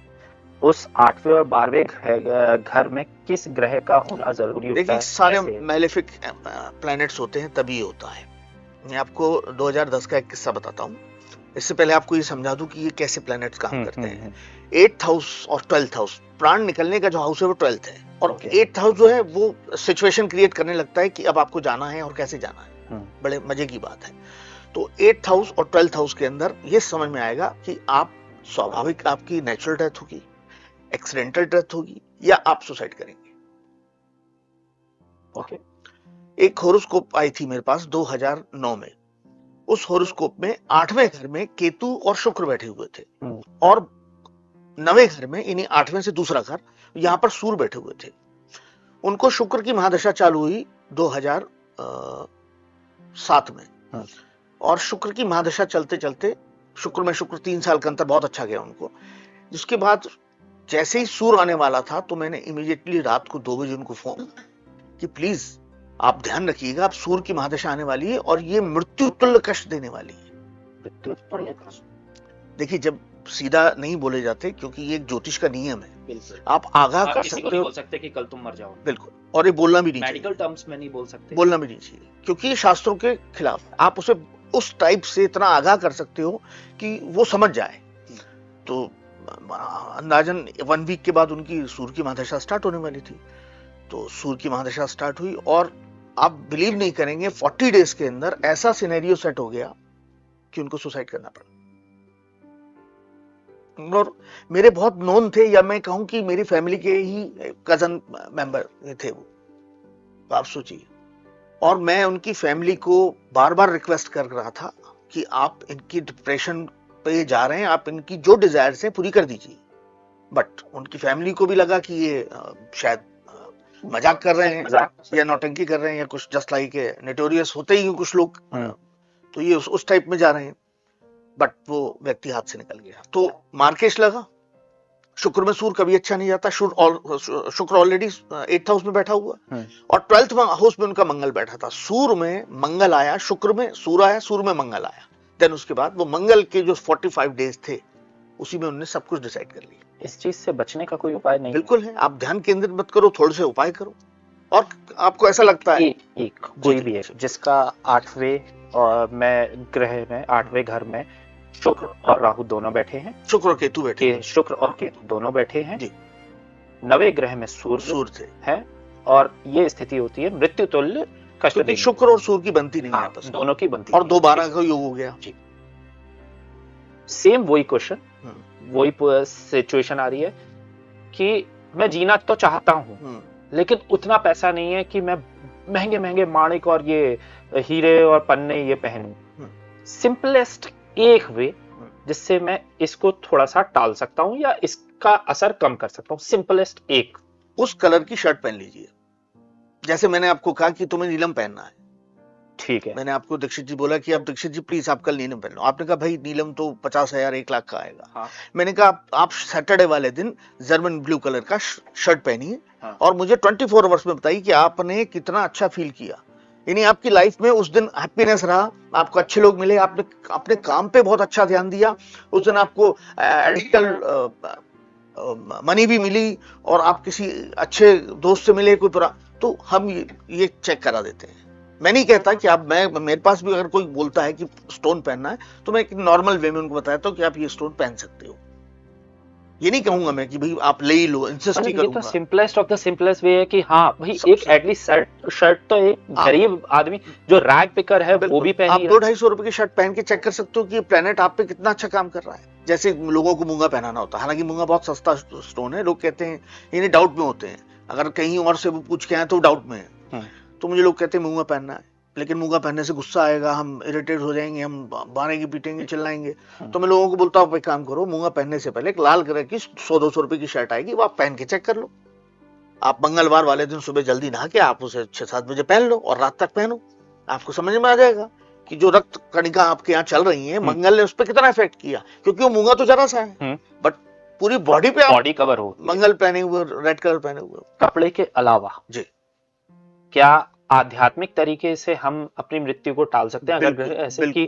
उस 8वें और 12वें घर में किस ग्रह का होना जरूरी होता है। देखिए, सारे मैलेफिक प्लैनेट्स होते हैं तभी होता है। मैं आपको 2010 का एक किस्सा बताता हूँ। इससे पहले आपको ये समझा दूं कि ये कैसे प्लैनेट्स काम करते हैं। 8th हाउस और 12th हाउस, प्राण निकलने का जो हाउस है वो 12th है, और 8th हाउस जो है वो सिचुएशन क्रिएट करने लगता है कि अब आपको जाना है और कैसे जाना है। बड़े मजे की बात है। तो 8th हाउस और 12th हाउस के अंदर ये समझ में आएगा कि आप स्वाभाविक, आपकी नेचुरल डेथ होगी, एक्सीडेंटल डेथ होगी, या आप सुसाइड करेंगे। ओके। एक होरोस्कोप आई थी मेरे पास 2009 में। उस होरोस्कोप में 8वें घर में केतु और शुक्र बैठे हुए थे और 9वें घर में, यानी 8वें से दूसरा घर, यहां पर सूर्य बैठे हुए थे। उनको शुक्र की महादशा चालू हुई 2007 में और शुक्र की महादशा चलते चलते शुक्र 3 साल का अंतर बहुत अच्छा गया उनको। जिसके बाद जैसे ही सूर्य आने वाला था तो मैंने इमीडिएटली रात को 2 बजे उनको फोन कि प्लीज आप ध्यान रखिएगा, अब सूर्य की महादशा आने वाली है और ये मृत्यु तुल्य कष्ट देने वाली है। देखिए, जब सीधा नहीं बोले जाते, क्योंकि ये एक ज्योतिष का नियम है। आप आगाह कर सकते हो, बोल सकते कि कल तुम मर जाओ, बिल्कुल, और ये बोलना भी नहीं चाहिए, मेडिकल टर्म्स में नहीं बोल सकते, बोलना भी नहीं चाहिए, क्योंकि ये शास्त्रों के खिलाफ है। आप उसे उस टाइप से इतना आगाह कर सकते हो कि वो समझ जाए। तो अंदाजन 1 वीक के बाद उनकी सूर्य की महादशा स्टार्ट होने वाली थी। तो सूर्य की महादशा स्टार्ट हुई और आप बिलीव नहीं करेंगे, 40 डेज के अंदर ऐसा सिनेरियो सेट हो गया कि उनको सुसाइड करना पड़ा। और मेरे बहुत नोन थे, या मैं कहूं कि मेरी फैमिली के ही कजन मेंबर थे वो, तो आप सोचिए। और मैं उनकी फैमिली को बार बार रिक्वेस्ट कर रहा था कि आप इनकी डिप्रेशन पे जा रहे हैं, आप इनकी जो डिजायर्स है पूरी कर दीजिए। बट उनकी फैमिली को भी लगा कि ये शायद मजाक कर रहे हैं या नौटंकी कर रहे हैं या कुछ, जस्ट लाइक नोटोरियस होते ही कुछ लोग, तो ये उस टाइप में जा रहे हैं। बट वो व्यक्ति हाथ से निकल गया। तो मार्केश लगा, शुक्र में सूर्य कभी अच्छा नहीं जाता। शुक्र ऑलरेडी 8th हाउस में बैठा हुआ और 12th हाउस में उनका मंगल बैठा था। सूर्य में मंगल आया, शुक्र में सूर्य आया, सूर्य में मंगल आया। देन उसके बाद वो मंगल के जो 45 डेज थे उसी में उन्होंने सब कुछ डिसाइड कर लिया। इस चीज से बचने का कोई उपाय नहीं? बिल्कुल है, आप ध्यान केंद्रित मत करो, थोड़े से उपाय करो। और आपको ऐसा लगता है कोई भी है जिसका 8वें और मैं ग्रह में 8वें घर में शुक्र और राहु दोनों बैठे हैं, शुक्र और केतु बैठे हैं, शुक्र और केतु दोनों बैठे हैं जी। 9वें ग्रह में सूर्य है और ये स्थिति होती है मृत्यु तुल्य कष्ट। शुक्र और सूर्य की बनती नहीं है आपस में, दोनों की बनती और 2-12 का योग हो गया जी। सेम वही क्वेश्चन, वही सिचुएशन आ रही है कि मैं जीना तो चाहता हूं लेकिन उतना पैसा नहीं है कि मैं महंगे महंगे माणिक और ये हीरे और पन्ने ये पहनूं। सिंपलेस्ट एक वे जिससे मैं इसको थोड़ा सा टाल सकता हूं या इसका असर कम कर सकता हूं, सिंपलेस्ट एक, उस कलर की शर्ट पहन लीजिए। जैसे मैंने आपको कहा कि तुम्हें नीलम पहनना है, ठीक है। मैंने आपको दीक्षित जी बोला कि आप दीक्षित जी प्लीज आप कल नीलम पहन लो। आपने कहा भाई नीलम तो 50,000 1 लाख का आएगा। हाँ। मैंने कहा आप सैटरडे वाले दिन जर्मन ब्लू कलर का शर्ट पहनिए। हाँ। और मुझे 24 आवर्स में बताइए कि आपने कितना अच्छा फील किया, यानी आपकी लाइफ में उस दिन हैप्पीनेस रहा, आपको अच्छे लोग मिले, आपने अपने काम पे बहुत अच्छा ध्यान दिया, उस दिन आपको एडिशनल मनी भी मिली और आप किसी अच्छे दोस्त से मिले, कोई पूरा, तो हम ये चेक करा देते हैं। मैं नहीं कहता कि आप, मेरे पास भी अगर कोई बोलता है कि स्टोन पहनना है तो मैं एक नॉर्मल वे में उनको बताता हूँ कि आप ये स्टोन पहन सकते हो। ये नहीं कहूंगा मैं कि भाई आप ले ही लो, इंसिस्ट नहीं करूंगा। ये तो simplest of the simplest way है कि हाँ भाई एक एटलीस्ट शर्ट तो एक गरीब आदमी जो रैग पिकर है वो भी पहने। आप 200-250 रुपए की शर्ट पहन के चेक कर सकते हो कि प्लेनेट आप पे कितना अच्छा काम कर रहा है। जैसे लोगों को मूंगा पहनाना होता है, हालांकि मूंगा बहुत सस्ता स्टोन है, लोग कहते हैं, यानी डाउट में होते हैं, अगर कहीं और से पूछ के आए तो डाउट में है। तो मुझे लोग कहते हैं मूंगा पहनना है, लेकिन मूंगा पहनने से गुस्सा आएगा, हम इरिटेट हो जाएंगे, हम मारेंगे पीटेंगे चिल्लाएंगे। तो मैं लोगों को बोलता हूँ एक काम करो, मूंगा पहनने से पहले एक लाल कलर की 100-200 रुपए की शर्ट आएगी, वो आप पहन के चेक कर लो। आप मंगलवार वाले दिन सुबह जल्दी नहा के आप उसे 6-7 बजे पहन लो और रात तक पहनो, आपको समझ में आ जाएगा कि जो रक्त कणिका आपके यहाँ चल रही है मंगल ने उस पर कितना इफेक्ट किया, क्योंकि वो मूंगा तो जरा सा है बट पूरी बॉडी पे बॉडी कवर हो, मंगल पहने हुए, रेड कलर पहने हुए। कपड़े के अलावा जी क्या आध्यात्मिक तरीके से हम अपनी मृत्यु को टाल सकते हैं? अगर ऐसे कि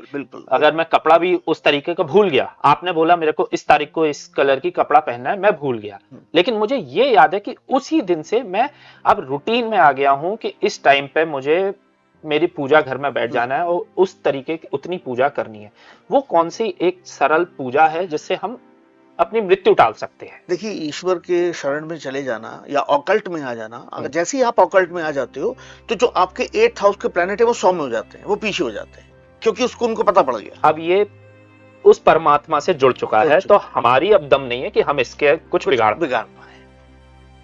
अगर मैं कपड़ा भी उस तरीके का भूल गया, आपने बोला मेरे को इस तारीख को इस कलर की कपड़ा पहनना है, मैं भूल गया, लेकिन मुझे ये याद है कि उसी दिन से मैं अब रूटीन में आ गया हूं कि इस टाइम पे मुझे मेरी पूजा घर में बैठ जाना है और उस तरीके की उतनी पूजा करनी है। वो कौन सी एक सरल पूजा है जिससे हम अपनी मृत्यु टाल सकते हैं? देखिए, ईश्वर के शरण में चले जाना या ऑकल्ट में आ जाना, अगर जैसे ही आप ऑकल्ट में आ जाते हो तो जो आपके 8th हाउस के प्लैनेट है वो 100 में हो जाते हैं, वो पीछे हो जाते हैं, क्योंकि उसको उनको पता पड़ गया अब ये उस परमात्मा से जुड़ चुका है, तो हमारी अब दम नहीं है कि हम इसके कुछ बिगाड़ पाए।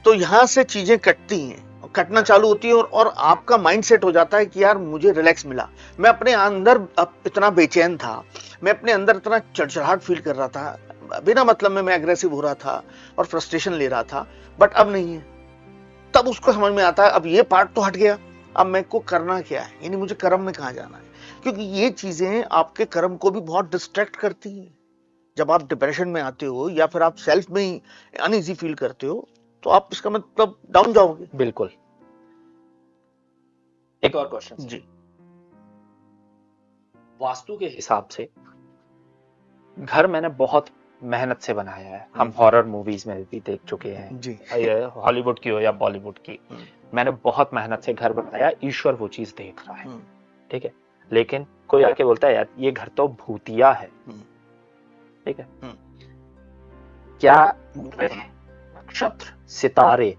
तो यहाँ से चीजें कटती हैं, कटना चालू होती है, और आपका माइंड सेट हो जाता है कि यार मुझे रिलैक्स मिला। मैं अपने अंदर इतना बेचैन था, मैं अपने अंदर इतना चिड़चिड़ाहट फील कर रहा था, बिना मतलब में मैं एग्रेसिव हो रहा था और फ्रस्ट्रेशन ले रहा था, बट अब नहीं है। तब उसको समझ में आता है अब ये पार्ट तो हट गया, अब मेरे को करना क्या है, यानी मुझे कर्म में कहाँ जाना है। क्योंकि ये चीजें आपके कर्म को भी बहुत डिस्ट्रैक्ट करती हैं। जब आप डिप्रेशन में आते हो या फिर आप सेल्फ में ही अनईजी फील करते हो, तो आप इसका मतलब डाउन जाओगे। बिल्कुल। एक और क्वेश्चन जी। वास्तु के हिसाब से घर मैंने बहुत मेहनत से बनाया है, हम हॉरर मूवीज में भी देख चुके हैं जी, हॉलीवुड की हो या बॉलीवुड की, मैंने बहुत मेहनत से घर बनाया, ईश्वर वो चीज देख रहा है, ठीक है। लेकिन कोई आके बोलता है यार ये घर तो भूतिया है, ठीक है। क्या नक्षत्र, सितारे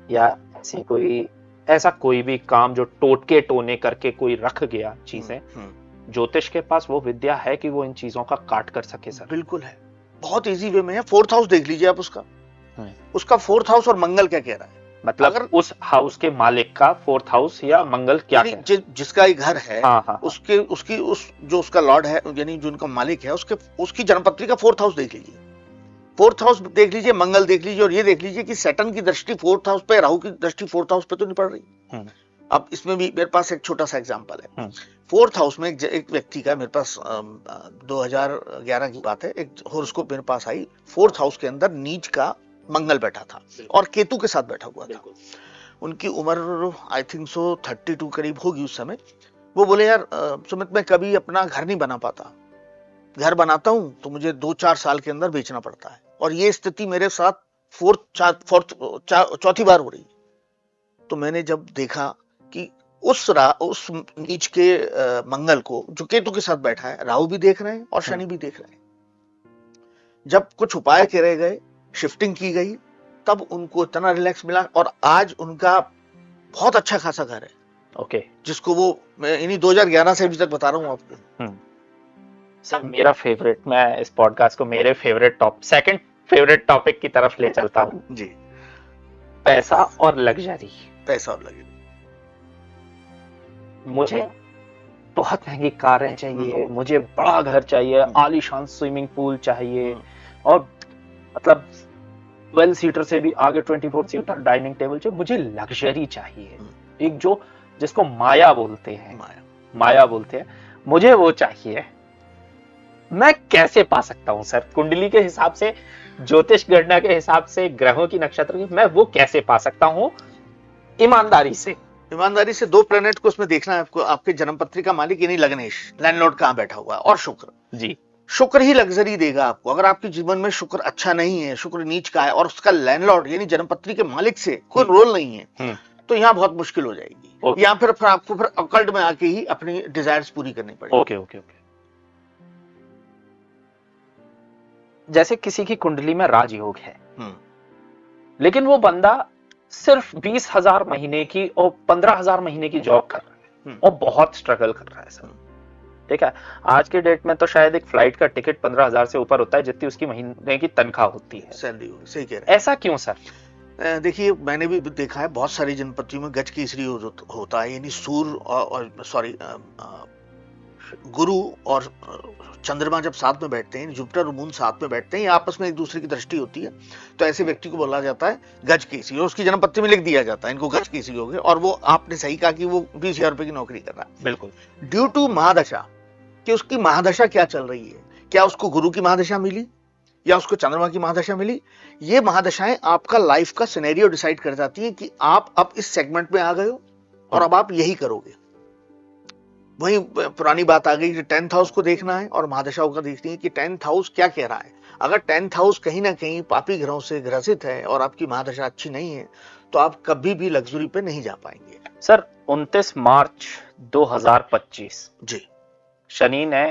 या ऐसा कोई भी काम जो टोटके टोने करके कोई रख गया चीजें, ज्योतिष के पास वो विद्या है कि वो इन चीजों का काट कर सके? सर बिल्कुल है, बहुत इजी वे में है। 4th हाउस देख लीजिए आप, उसका 4th हाउस और मंगल क्या कह रहा है, मतलब अगर उस हाउस के मालिक का 4th हाउस या मंगल क्या है, जिसका एक घर है, जो उसका लॉर्ड है, यानी जो उनका मालिक है, उसकी जन्मपत्री का 4th हाउस देख लीजिए, 4th हाउस देख लीजिए, मंगल देख लीजिए, और ये देख लीजिए कि सैटर्न की दृष्टि 4th हाउस पे, राहु की दृष्टि 4th हाउस पे तो नहीं पड़ रही। अब इसमें भी मेरे पास एक छोटा सा एग्जांपल है। 4th हाउस में एक व्यक्ति का, मेरे पास 2011 की बात है, एक हॉरोस्कोप मेरे पास आई, 4th हाउस के अंदर नीच का मंगल बैठा था और केतु के साथ बैठा हुआ था। उनकी उम्र आई थिंक सो 32 करीब होगी उस समय। वो बोले यार सुमित, मैं कभी अपना घर नहीं बना पाता, घर बनाता हूं तो मुझे 2-4 साल के अंदर बेचना पड़ता है, और ये स्थिति मेरे साथ चौथी बार हो रही। तो मैंने जब देखा कि उस नीच के मंगल को, जो केतु के साथ बैठा है, राहु भी देख रहे हैं और शनि भी देख रहे हैं। जब कुछ उपाय करे गए, शिफ्टिंग की गई, तब उनको इतना रिलैक्स मिला, और आज उनका बहुत अच्छा खासा घर है। ओके। जिसको वो मैं इन्हीं 2011 से अभी तक बता रहा हूं आपको। सर मेरा फेवरेट, मैं इस पॉडकास्ट को मेरे सेकंड फेवरेट टॉपिक की तरफ ले चलता हूं जी, पैसा और लग्जरी। पैसा और लग्जरी। मुझे बहुत महंगी कारें चाहिए, मुझे बड़ा घर चाहिए, आलीशान स्विमिंग पूल चाहिए, और मतलब 12 सीटर से भी आगे 24 सीटर डाइनिंग टेबल चाहिए। मुझे लग्जरी चाहिए, एक जिसको माया बोलते हैं, माया बोलते हैं, मुझे वो चाहिए। मैं कैसे पा सकता हूं सर? कुंडली के हिसाब से, ज्योतिष गणना के हिसाब से, ग्रहों की, नक्षत्र की, मैं वो कैसे पा सकता हूं ईमानदारी से? ईमानदारी से 2 प्लेनेट को उसमें देखना है आपको। आपके जन्मपत्री का मालिक यानी लग्नेश, लैंडलॉर्ड कहां बैठा हुआ है, और शुक्र जी। शुक्र ही लग्जरी देगा आपको। अगर आपके जीवन में शुक्र अच्छा नहीं है, शुक्र नीच का है, और उसका लैंडलॉर्ड यानी जन्मपत्री के मालिक से कोई रोल नहीं है, तो यहाँ बहुत मुश्किल हो जाएगी। या फिर आपको फिर अकल्ट में आके ही अपनी डिजायर्स पूरी करनी पड़ेगी। ओके। जैसे किसी की कुंडली में राजयोग है, लेकिन वो बंदा सिर्फ 20,000 महीने की और 15,000 महीने की जॉब कर रहा है और बहुत स्ट्रगल कर रहा है सर, ठीक है। आज के डेट में तो शायद एक फ्लाइट का टिकट 15,000 से ऊपर होता है, जितनी उसकी महीने की तनख्वाह होती है, सैलरी। सही कह रहे हैं। ऐसा क्यों सर? देखिए, मैंने भी देखा है बहुत सारी जनपत्तियों में गज केसरी होता है, यानी सूर्य और सॉरी गुरु और चंद्रमा जब साथ में बैठते हैं, जुपिटर और मून साथ में बैठते हैं, आपस में एक दूसरे की दृष्टि होती है, तो ऐसे व्यक्ति को बोला जाता है गज केसरी, और उसकी जन्मपत्री में लिख दिया जाता है इनको गज केसरी हो गए। और वो आपने सही कहा कि वो 20,000 रुपए की नौकरी कर रहा है। बिल्कुल। ड्यू टू महादशा, कि उसकी महादशा क्या चल रही है, क्या उसको गुरु की महादशा मिली या उसको चंद्रमा की महादशा मिली, ये महादशाएं आपका लाइफ का सिनेरियो डिसाइड कर जाती है कि आप अब इस सेगमेंट में आ गए हो और अब आप यही करोगे। वही पुरानी बात आ गई कि 10th हाउस को देखना है और महादशाओं का देखनी है कि 10th हाउस क्या कह रहा है। अगर 10th हाउस कहीं ना कहीं पापी ग्रहों से ग्रसित है और आपकी महादशा अच्छी नहीं है, तो आप कभी भी लग्जरी पे नहीं जा पाएंगे। सर 29 मार्च 2025 जी, शनि ने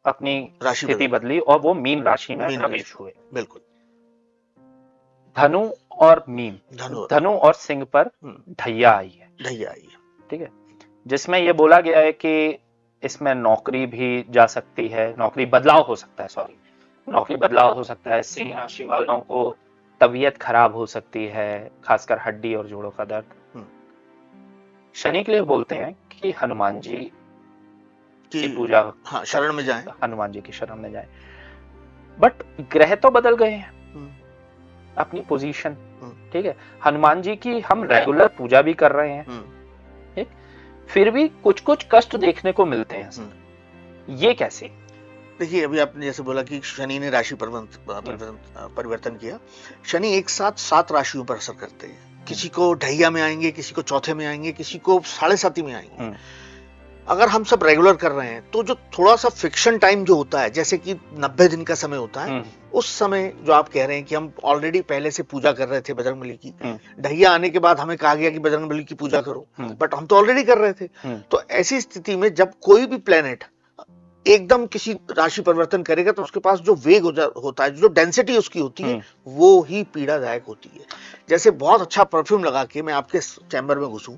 अपनी स्थिति बदली और वो मीन राशि में प्रवेश हुए। बिल्कुल। धनु और मीन, धनु और सिंह पर ढैया आई है, ठीक है, जिसमें ये बोला गया है कि इसमें नौकरी भी जा सकती है, नौकरी बदलाव हो सकता है, नौकरी बदलाव हो सकता है। सिंह राशि वालों को तबीयत खराब हो सकती है, खासकर हड्डी और जोड़ों का दर्द। शनि के लिए बोलते हैं कि हनुमान जी की पूजा, हाँ, शरण में जाएं, हनुमान जी की शरण में जाएं। बट ग्रह तो बदल गए हैं, अपनी पोजीशन, ठीक है। हनुमान जी की हम रेगुलर पूजा भी कर रहे हैं, ठीक, फिर भी कुछ कुछ कष्ट देखने को मिलते हैं। ये कैसे? देखिए, अभी आपने जैसे बोला कि शनि ने राशि परिवर्तन किया। शनि एक साथ 7 राशियों पर असर करते हैं। किसी को ढैया में आएंगे, किसी को चौथे में आएंगे, किसी को 7.5 में आएंगे। अगर हम सब रेगुलर कर रहे हैं तो जो थोड़ा सा फिक्शन टाइम जो होता है, जैसे कि 90 दिन का समय होता है, उस समय जो आप कह रहे हैं कि हम ऑलरेडी पहले से पूजा कर रहे थे बजरंगबली की, ढैया आने के बाद हमें कहा गया कि बजरंगबली की पूजा करो, बट हम तो ऑलरेडी कर रहे थे। तो ऐसी स्थिति में जब कोई भी प्लेनेट एकदम किसी राशि परिवर्तन करेगा तो उसके पास जो वेग होता है, जो डेंसिटी उसकी होती है, वो ही पीड़ादायक होती है। जैसे बहुत अच्छा परफ्यूम लगा के मैं आपके चैम्बर में घुसूं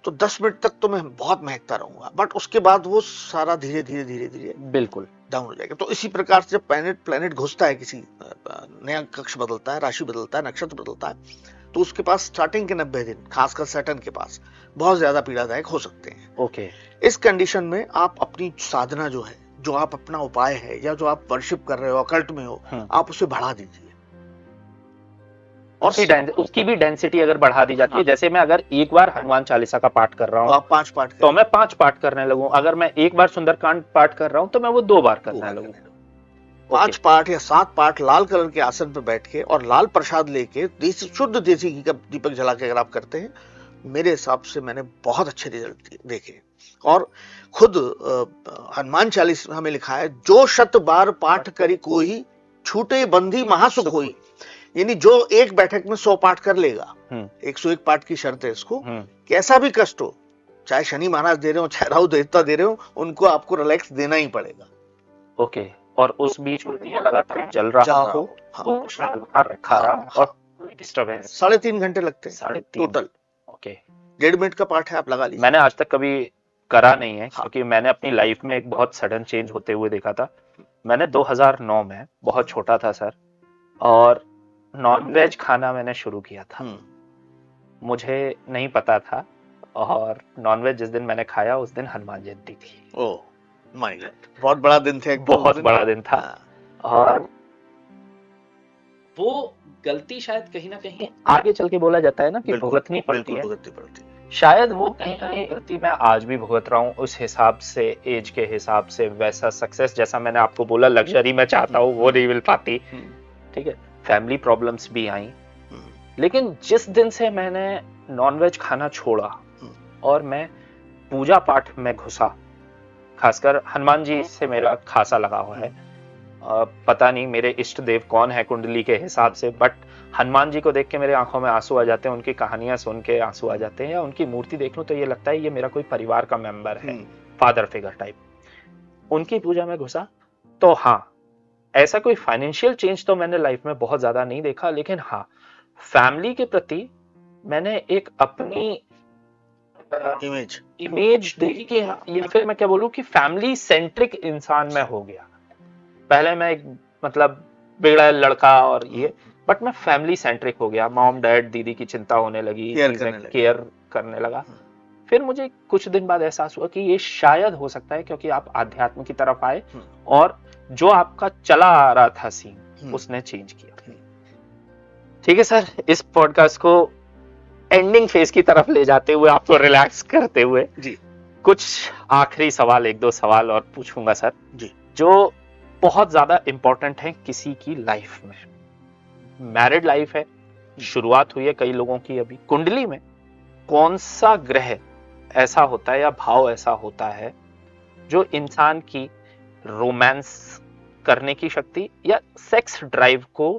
तो 10 मिनट तक तो मैं बहुत महकता रहूंगा, बट उसके बाद वो सारा धीरे धीरे धीरे धीरे बिल्कुल डाउन हो जाएगा। तो इसी प्रकार से जब प्लेनेट घुसता है, किसी नया कक्ष बदलता है, राशि बदलता है, नक्षत्र बदलता है, तो उसके पास स्टार्टिंग के 90 दिन, खासकर सैटर्न के पास, बहुत ज्यादा पीड़ादायक हो सकते हैं। ओके। इस कंडीशन में आप अपनी साधना जो है, जो आप अपना उपाय है, या जो आप वर्शिप कर रहे हो, अकल्ट में हो, आप उसे बढ़ा दीजिए। और उसकी भी डेंसिटी अगर बढ़ा दी जाती है, जैसे मैं अगर एक बार हनुमान चालीसा का पाठ कर रहा हूँ, आप 5 पाठ तो मैं 5 पाठ करने लगूं। अगर मैं एक बार सुंदरकांड पाठ कर रहा हूं तो मैं वो 2 बार करने लगूं। 5 पाठ या 7 पाठ लाल कलर के आसन पर बैठ के और लाल प्रसाद लेके, शुद्ध देसी घी का दीपक जला के अगर आप करते हैं, मेरे हिसाब से मैंने बहुत अच्छे रिजल्ट देखे। और खुद हनुमान चालीसा में लिखा है, जो 100 बार पाठ करी कोई, छूटे बंधी महासुख होई। यानी जो एक बैठक में 100 पाठ कर लेगा, 101 पाठ की शर्त है इसको, कैसा भी कष्ट हो, चाहे शनि महाराज दे रहे हो, चाहे राहु देवता दे रहे हो, उनको आपको रिलैक्स देना ही पड़ेगा। ओके। और उस बीच में लगातार चल रहा हो, रखा रहा और डिस्टर्बेंस 3.5 घंटे लगते हैं टोटल। ओके। 1.5 मिनट का पाठ है, आप लगा लीजिए। मैंने आज तक कभी करा नहीं है, क्योंकि मैंने अपनी लाइफ में एक बहुत सडन चेंज होते हुए देखा था। मैंने 2009 में, बहुत छोटा था सर, और नॉनवेज खाना मैंने शुरू किया था। मुझे नहीं पता था, और नॉनवेज जिस दिन मैंने खाया उस दिन हनुमान जयंती थी। ओह माय गॉड, बहुत बड़ा दिन था, बहुत बड़ा दिन था। और वो गलती शायद कहीं ना कहीं आगे चल के बोला जाता है ना कि भुगतनी पड़ती है। शायद वो कहीं ना कहीं गलती मैं आज भी भुगत रहा हूँ। उस हिसाब से, एज के हिसाब से, वैसा सक्सेस जैसा मैंने आपको बोला लग्जरी मैं चाहता हूँ वो नहीं मिल पाती, ठीक है। फैमिली प्रॉब्लम्स भी आई, लेकिन जिस दिन से मैंने नॉनवेज खाना छोड़ा और मैं पूजा पाठ में घुसा, खासकर हनुमान जी से मेरा खासा लगा हुआ है। पता नहीं मेरे इष्ट देव कौन है कुंडली के हिसाब से, बट हनुमान जी को देख के मेरे आंखों में आंसू आ जाते हैं, उनकी कहानियां सुन के आंसू आ जाते हैं, या उनकी मूर्ति देख लूं तो ये लगता है ये मेरा कोई परिवार का मेंबर है, फादर फिगर टाइप। उनकी पूजा में घुसा तो हाँ, ऐसा कोई फाइनेंशियल चेंज तो मैंने लाइफ में बहुत ज्यादा नहीं देखा, लेकिन हाँ, फैमिली के प्रति मैंने एक अपनी इमेज देखी कि, या फिर मैं क्या बोलूं कि फैमिली सेंट्रिक इंसान में हो गया। पहले मैं एक मतलब बिगड़ा लड़का और ये, बट मैं फैमिली सेंट्रिक हो गया। मॉम डैड दीदी की चिंता होने लगी, केयर करने लगा। फिर मुझे कुछ दिन बाद एहसास हुआ कि ये शायद हो सकता है क्योंकि आप आध्यात्म की तरफ आए और जो आपका चला आ रहा था सीन उसने चेंज किया। ठीक है सर, इस पॉडकास्ट को एंडिंग फेज की तरफ ले जाते हुए, आपको रिलैक्स करते हुए जी, कुछ आखिरी सवाल, 1-2 सवाल और पूछूंगा सर जी, जो बहुत ज्यादा इंपॉर्टेंट है किसी की लाइफ में। मैरिड लाइफ है, शुरुआत हुई है कई लोगों की अभी। कुंडली में कौन सा ग्रह ऐसा होता है या भाव ऐसा होता है जो इंसान की रोमांस करने की शक्ति या सेक्स ड्राइव को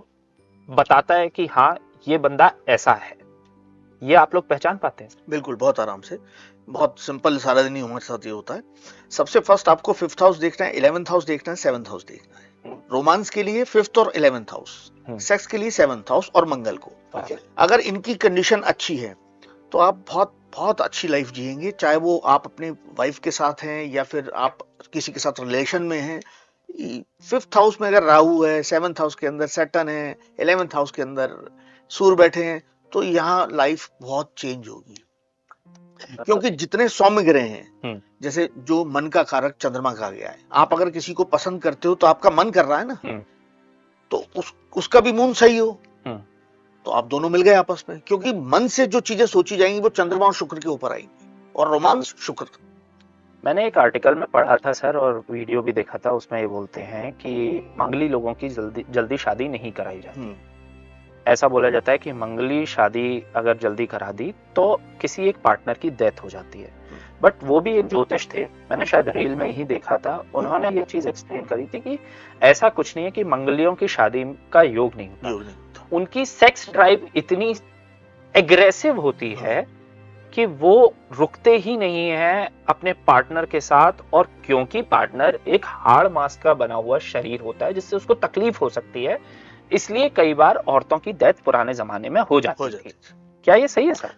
बताता है कि हाँ ये बंदा ऐसा है? ये आप लोग पहचान पाते हैं? बिल्कुल, बहुत आराम से, बहुत सिंपल, सारा दिन ही हमारे साथ ये होता है। सबसे फर्स्ट आपको 5th हाउस देखना है, 11th हाउस देखना है, 7th हाउस देखना है। रोमांस के लिए 5th और 11th हाउस, सेक्स के लिए 7th हाउस और मंगल को। अगर इनकी कंडीशन अच्छी है तो आप बहुत बहुत अच्छी लाइफ जिएंगे, चाहे वो आप अपने वाइफ के साथ हैं या फिर आप किसी के साथ रिलेशन में हैं 5th हाउस में अगर राहु है, 7th हाउस के अंदर सैटर्न है, 11th हाउस के अंदर सूर्य बैठे हैं, तो यहाँ लाइफ बहुत चेंज होगी। क्योंकि जितने सौम्य ग्रह हैं, जैसे जो मन का कारक चंद्रमा कहा गया है, आप अगर किसी को पसंद करते हो तो आपका मन कर रहा है ना, तो उसका भी मून सही हो तो आप दोनों मिल गए आपस में, क्योंकि मन से जो चीजें सोची जाएंगी वो चंद्रमा और शुक्र के ऊपर आएंगी, और रोमांस शुक्र। मैंने एक आर्टिकल में पढ़ा था सर, और वीडियो भी देखा था, उसमें ये बोलते हैं कि मंगली लोगों की जल्दी शादी नहीं कराई जाती। ऐसा बोला जाता है कि मंगली शादी अगर जल्दी करा दी तो किसी एक पार्टनर की डेथ हो जाती है। बट वो भी एक ज्योतिष थे, मैंने शायद रील में ही देखा था, उन्होंने ये चीज एक्सप्लेन करी थी कि ऐसा कुछ नहीं है कि मंगलियों की शादी का योग नहीं होता। उनकी सेक्स ड्राइव इतनी एग्रेसिव होती है कि वो रुकते ही नहीं है अपने पार्टनर के साथ, और क्योंकि पार्टनर एक हाड़ मांस का बना हुआ शरीर होता है जिससे उसको तकलीफ हो सकती है, इसलिए कई बार औरतों की डेथ पुराने जमाने में हो जाती थी। क्या ये सही है सर?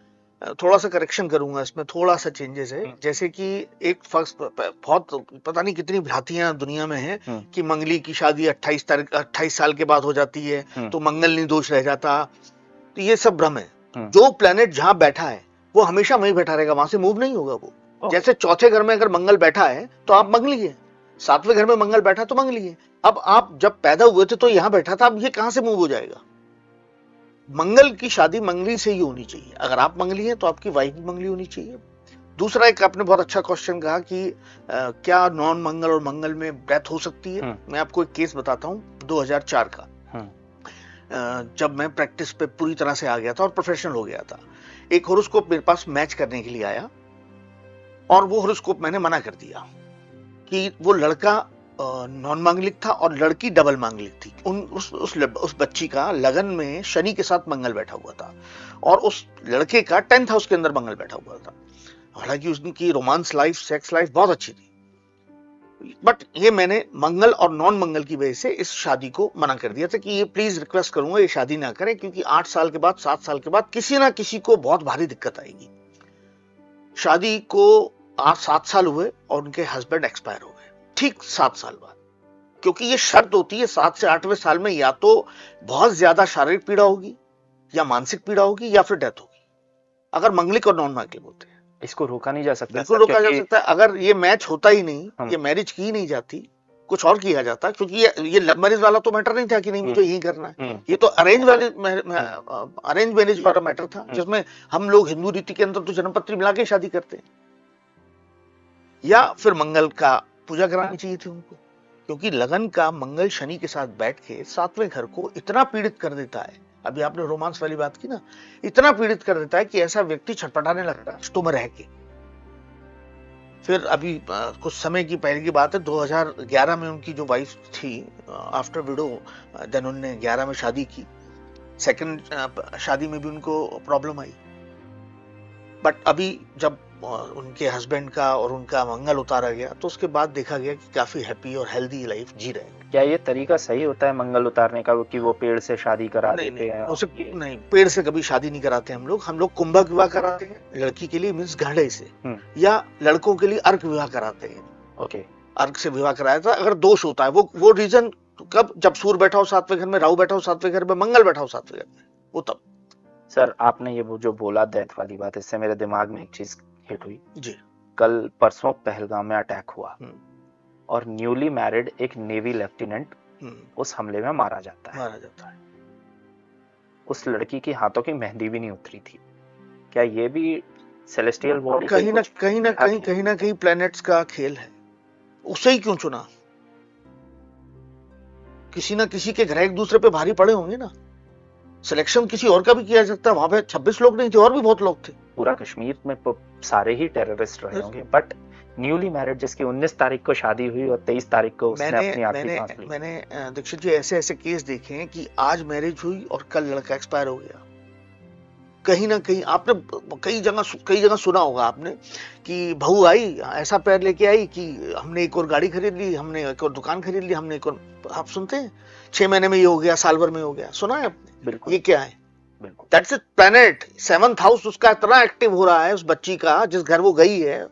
थोड़ा सा करेक्शन करूंगा इसमें, थोड़ा सा चेंजेस है। जैसे कि एक बहुत पता नहीं कितनी भ्रांतियां दुनिया में हैं कि मंगली की शादी 28 साल के बाद हो जाती है तो मंगल नहीं दोष रह जाता, तो ये सब भ्रम है। जो प्लेनेट जहां बैठा है वो हमेशा वहीं बैठा रहेगा, वहां से मूव नहीं होगा वो। जैसे चौथे घर में अगर मंगल बैठा है तो आप मंगली है, 7वें घर में मंगल बैठा तो मंगली है। अब आप जब पैदा हुए थे तो यहां बैठा था, अब ये कहां से मूव हो जाएगा? मंगल की शादी मंगली से ही होनी चाहिए। अगर आप मंगली हैं तो आपकी वाइफ भी मंगली होनी चाहिए। दूसरा, एक आपने बहुत अच्छा क्वेश्चन कहा कि क्या नॉन मंगल और मंगल में डेथ हो सकती है। मैं आपको एक केस बताता हूं 2004 का, जब मैं प्रैक्टिस पे पूरी तरह से आ गया था और प्रोफेशनल हो गया था। एक होरोस्कोप मेरे पास मैच करने के लिए आया और वो होरोस्कोप मैंने मना कर दिया कि वो लड़का नॉन मांगलिक था और लड़की डबल मांगलिक थी। उस बच्ची का लगन में शनि के साथ मंगल बैठा हुआ था और उस लड़के का 10th हाउस के अंदर मंगल बैठा हुआ था। हालांकि उसकी रोमांस लाइफ, सेक्स लाइफ बहुत अच्छी थी, बट ये मैंने मंगल और नॉन मंगल की वजह से इस शादी को मना कर दिया था कि ये प्लीज रिक्वेस्ट करूंगा ये शादी ना करें, क्योंकि 8 साल के बाद, 7 साल के बाद किसी ना किसी को बहुत भारी दिक्कत आएगी। शादी को आज 7 साल हुए और उनके हस्बैंड एक्सपायर हो गए ठीक 7 साल बाद, क्योंकि ये शर्त होती है 7 से 8वें साल में या तो बहुत ज्यादा शारीरिक पीड़ा होगी या मानसिक पीड़ा होगी या फिर डेथ होगी, अगर मंगलिक और नॉन मंगलिक होते हैं। इसको रोका नहीं जा सकता? बिल्कुल रोका जा सकता है। अगर ये मैच होता ही नहीं, ये मैरिज की नहीं जाती, कुछ और किया जाता, क्योंकि ये लव मैरिज वाला तो मैटर नहीं था कि नहीं मुझे यही करना है। ये तो अरेंज मैरिज वाला मैटर था, जिसमें हम लोग हिंदू रीति के अंदर तो जन्मपत्री मिला के शादी करते हैं। या फिर मंगल का पूजा करानी चाहिए थी उनको, क्योंकि लगन का मंगल शनि के साथ बैठ के 7वें घर को इतना पीड़ित कर देता है, अभी आपने रोमांस वाली बात की ना, इतना पीड़ित कर देता है कि ऐसा व्यक्ति छटपटाने लगता है रिश्तों में रह के। फिर अभी कुछ समय की पहले की बात है, 2011 में उनकी जो वाइफ थी आफ्टर विडो, देन उन्होंने 11 में शादी की। सेकंड शादी में भी उनको प्रॉब्लम आई, बट अभी जब उनके हस्बैंड का और उनका मंगल उतारा गया तो उसके बाद देखा गया कि काफी हैप्पी और हेल्दी लाइफ जी रहे हैं। क्या ये तरीका सही होता है मंगल उतारने का कि वो पेड़ से शादी करा देते हैं? उसे नहीं, पेड़ से कभी शादी नहीं कराते हम लोग कुंभक विवाह कराते हैं लड़की के लिए, मींस घड़े से, या लड़कों के लिए अर्क विवाह कराते हैं। ओके, अर्क से विवाह कराया था। अगर दोष होता है वो रीजन कब, जब सूर्य बैठा हो 7वें घर में, राहु बैठा हो 7वें घर में, मंगल बैठा हो 7वें घर में, वो तब। सर आपने ये वो जो बोला डेथ वाली बात, इससे मेरे दिमाग में एक चीज हिट हुई जी। कल परसों पहलगाम में अटैक हुआ और न्यूली मैरिड एक नेवी लेफ्टिनेंट उस हमले में मारा जाता है। उस लड़की की हाथों की मेहंदी भी नहीं उतरी थी। क्या ये भी सेलेस्टियल बॉडी कहीं ना कहीं प्लैनेट्स का खेल है? उसे ही क्यों चुना? किसी ना किसी के ग्रह एक दूसरे पे भारी पड़े होंगे ना। सिलेक्शन किसी और का भी किया सकता है। वहां पे 26 लोग नहीं थे, और भी बहुत लोग थे। पूरा कश्मीर में सारे ही टेररिस्ट रहे होंगे, बट न्यूली मैरिड जिसकी 19 तारीख को शादी हुई और 23 तारीख को उसने अपनी आखिरी सांस ली। मैंने दीक्षित जी ऐसे केस देखे हैं कि आज मैरिज हुई और कल लड़का एक्सपायर हो गया। कहीं ना कहीं आपने कई जगह सुना होगा आपने कि बहू आई, ऐसा पैर लेके आई कि हमने एक और गाड़ी खरीद ली, हमने एक और दुकान खरीद ली, हमने एक और, आप सुनते हैं 6 महीने में ये हो गया, साल भर में हो गया, सुना है आपने? बिल्कुल। ये क्या है? That's it, planet 7th house उसका इतना एक्टिव हो रहा है, उस बच्ची का जिस घर वो गई है,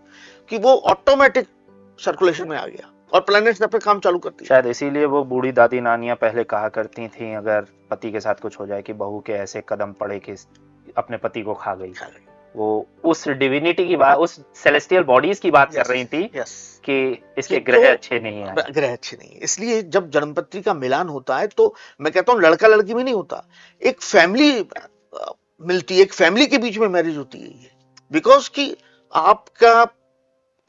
कि वो ऑटोमेटिक सर्कुलेशन में आ गया। और प्लैनेट्स अपने काम चालू करती है। शायद इसीलिए वो बूढ़ी दादी नानियां पहले कहा करती थी अगर पति के साथ कुछ हो जाए कि बहू के ऐसे कदम पड़े कि अपने पति को खा गई। वो उस डिविनिटी की बात, उस सेलेस्टियल बॉडीज की बात कर रही थी कि इसके ग्रह अच्छे नहीं है, ग्रह अच्छे नहीं है। इसलिए जब जन्मपत्री का मिलान होता है तो मैं कहता हूँ लड़का लड़की में नहीं होता, एक फैमिली मिलती है, एक फैमिली के बीच में मैरिज होती है ये, बिकॉज कि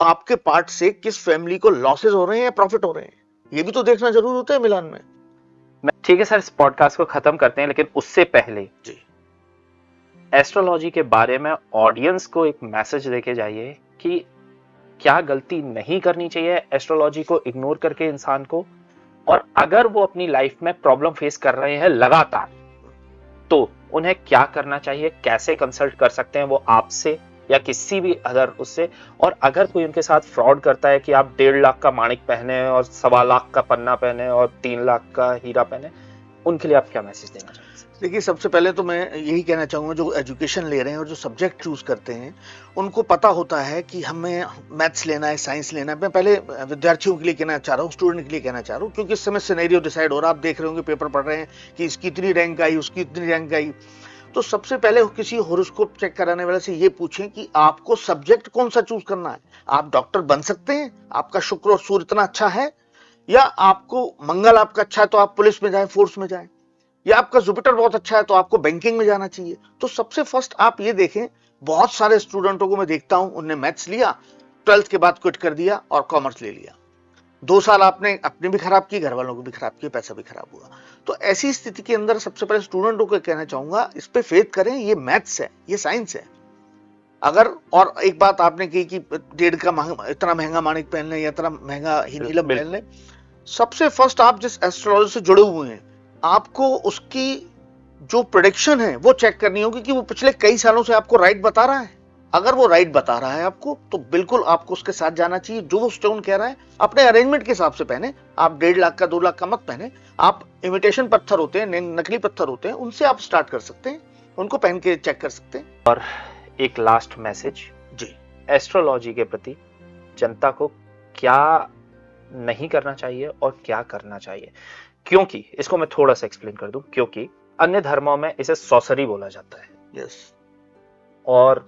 आपके पार्ट से किस फैमिली को लॉसेस हो रहे हैं या प्रॉफिट हो रहे हैं, ये भी तो देखना जरूर होता है मिलान में। ठीक है सर, इस पॉडकास्ट को खत्म करते हैं, लेकिन उससे पहले जी एस्ट्रोलॉजी के बारे में ऑडियंस को एक मैसेज देके जाइए कि क्या गलती नहीं करनी चाहिए एस्ट्रोलॉजी को इग्नोर करके इंसान को, और अगर वो अपनी लाइफ में प्रॉब्लम फेस कर रहे हैं लगातार तो उन्हें क्या करना चाहिए, कैसे कंसल्ट कर सकते हैं वो आपसे या किसी भी अदर उससे, और अगर कोई उनके साथ फ्रॉड करता है कि आप 1.5 लाख का माणिक पहने और 1.25 लाख का पन्ना पहने और 3 लाख का हीरा पहने, उनके लिए आप क्या मैसेज देना चाहेंगे? देखिए, सबसे पहले तो मैं यही कहना चाहूंगा जो एजुकेशन ले रहे हैं और जो सब्जेक्ट चूज करते हैं उनको पता होता है कि हमें मैथ्स लेना है, साइंस लेना है। मैं पहले विद्यार्थियों के लिए कहना चाह रहा हूँ, स्टूडेंट के लिए कहना चाह रहा हूँ, क्योंकि इस समय सिनेरियो डिसाइड हो रहा है। आप देख रहे होंगे, पेपर पढ़ रहे हैं कि इसकी इतनी रैंक आई, उसकी इतनी रैंक आई। तो सबसे पहले किसी हॉरोस्कोप चेक कराने वाले से ये पूछें कि आपको सब्जेक्ट कौन सा चूज करना है। आप डॉक्टर बन सकते हैं, आपका शुक्र और सूर्य इतना अच्छा है, या आपको मंगल आपका अच्छा है तो आप पुलिस में जाएं, फोर्स में जाएं, या आपका जुपिटर बहुत अच्छा है तो आपको बैंकिंग में जाना चाहिए। तो सबसे फर्स्ट आप ये देखें, बहुत सारे स्टूडेंटों को मैं देखता हूं, उन्होंने मैथ्स लिया, 12th के बाद क्विट कर दिया और कॉमर्स ले लिया। 2 साल आपने अपने भी खराब की, घर वालों को भी खराब किया, पैसा भी खराब हुआ। तो ऐसी स्थिति के अंदर सबसे पहले स्टूडेंटों को कहना चाहूंगा, इस पे फेथ करें, ये मैथ्स है, ये साइंस है। अगर और एक बात आपने कही कि 1.5 का इतना महंगा माणिक पहन लें या इतना महंगा नीलम पहन लें, सबसे फर्स्ट आप जिस एस्ट्रोलॉजी से जुड़े हुए हैं आपको उसकी जो प्रेडिक्शन है वो चेक करनी होगी कि वो पिछले कई सालों से आपको राइट बता रहा है। अगर वो राइट बता रहा है आपको तो बिल्कुल आपको उसके साथ जाना चाहिए। जो वो स्टोन कह रहा है अपने अरेंजमेंट के हिसाब से पहने। आप 1.5 लाख का 2 लाख का मत पहने। आप इमिटेशन पत्थर होते हैं, नकली पत्थर होते हैं, उनसे आप स्टार्ट कर सकते हैं, उनको पहन के चेक कर सकते हैं। और एक लास्ट मैसेज जी, एस्ट्रोलॉजी के प्रति जनता को क्या नहीं करना चाहिए और क्या करना चाहिए, क्योंकि इसको मैं थोड़ा सा एक्सप्लेन कर दूं, क्योंकि अन्य धर्मों में इसे सॉसरी बोला जाता है। यस। और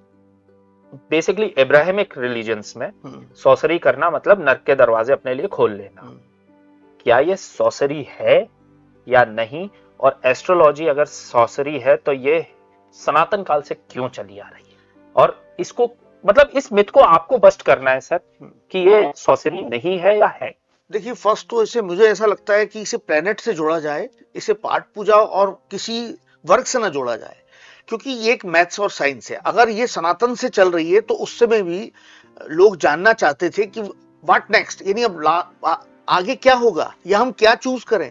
बेसिकली इब्राहिमिक रिलीजन्स में सॉसरी करना मतलब नर्क के दरवाजे अपने लिए खोल लेना। क्या ये सॉसरी है या नहीं, और एस्ट्रोलॉजी अगर सॉसरी है तो ये सनातन काल से क्यों चली आ रही है, और इसको मतलब इस मिथ को आपको बस्ट करना है सर कि ये सॉसरी नहीं है या है। देखिए, फर्स्ट तो इसे मुझे ऐसा लगता है कि इसे प्लेनेट से जोड़ा जाए, इसे पाठ पूजा और किसी वर्ग से ना जोड़ा जाए, क्योंकि ये एक मैथ्स और साइंस है। अगर ये सनातन से चल रही है तो उस समय भी लोग जानना चाहते थे कि व्हाट नेक्स्ट, यानी अब आगे क्या होगा या हम क्या चूज करें।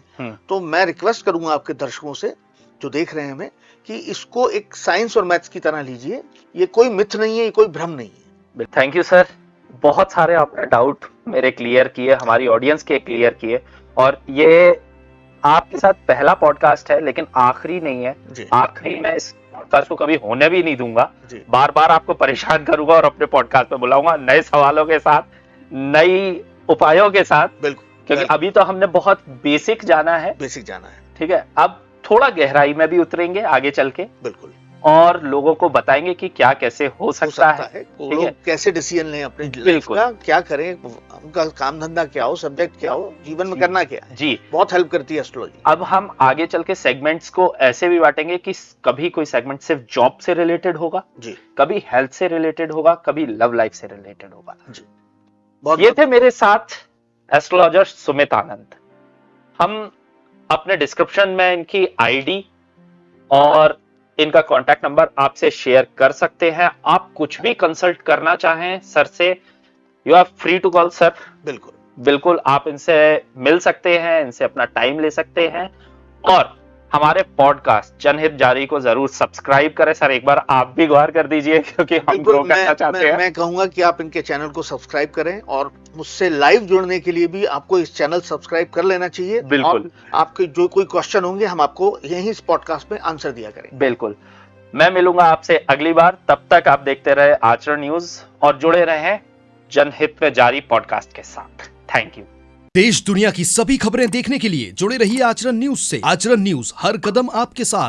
तो मैं रिक्वेस्ट करूंगा आपके दर्शकों से जो देख रहे हैं हमें कि इसको एक साइंस और मैथ्स की तरह लीजिए। ये कोई मिथ नहीं है, ये कोई भ्रम नहीं है। थैंक यू सर, बहुत सारे आपने डाउट मेरे क्लियर किए, हमारी ऑडियंस के क्लियर किए, और ये आपके साथ पहला पॉडकास्ट है लेकिन आखिरी नहीं है। आखिरी मैं इस पॉडकास्ट को कभी होने भी नहीं दूंगा। बार बार आपको परेशान करूंगा और अपने पॉडकास्ट पे बुलाऊंगा नए सवालों के साथ, नई उपायों के साथ। बिल्कुल, क्योंकि अभी तो हमने बहुत बेसिक जाना है, ठीक है। अब थोड़ा गहराई में भी उतरेंगे आगे चल के, बिल्कुल, और लोगों को बताएंगे कि क्या कैसे हो सकता है, ठीक है, कैसे डिसीजन लें अपने लाइफ का, क्या करें, उनका काम धंधा क्या हो, सब्जेक्ट क्या हो, जीवन में करना क्या है। जी, बहुत हेल्प करती है एस्ट्रोलॉजी। अब हम आगे चल के सेगमेंट्स को ऐसे भी बांटेंगे कि कभी कोई सेगमेंट सिर्फ जॉब से रिलेटेड होगा, जी, कभी हेल्थ से रिलेटेड होगा, कभी लव लाइफ से रिलेटेड होगा। जी, ये थे मेरे साथ एस्ट्रोलॉजर सुमित आनंद। हम अपने डिस्क्रिप्शन में इनकी आईडी और इनका कांटेक्ट नंबर आपसे शेयर कर सकते हैं। आप कुछ भी कंसल्ट करना चाहें सर से, you are free to call sir. बिल्कुल, बिल्कुल, आप इनसे मिल सकते हैं, इनसे अपना टाइम ले सकते हैं। और हमारे पॉडकास्ट जनहित जारी को जरूर सब्सक्राइब करें। सर, एक बार आप भी गुहार कर दीजिए, क्योंकि हम ग्रो करना चाहते हैं। मैं कहूंगा कि आप इनके चैनल को सब्सक्राइब करें, और मुझसे लाइव जुड़ने के लिए भी आपको इस चैनल सब्सक्राइब कर लेना चाहिए। बिल्कुल, आपके जो कोई क्वेश्चन होंगे हम आपको यहीं इस पॉडकास्ट में आंसर दिया करेंगे। बिल्कुल, मैं मिलूंगा आपसे अगली बार। तब तक आप देखते रहे आचरण न्यूज और जुड़े रहे जनहित में जारी पॉडकास्ट के साथ। Thank you. देश दुनिया की सभी खबरें देखने के लिए जुड़े रहिए आचरण न्यूज से। आचरण न्यूज, हर कदम आपके साथ।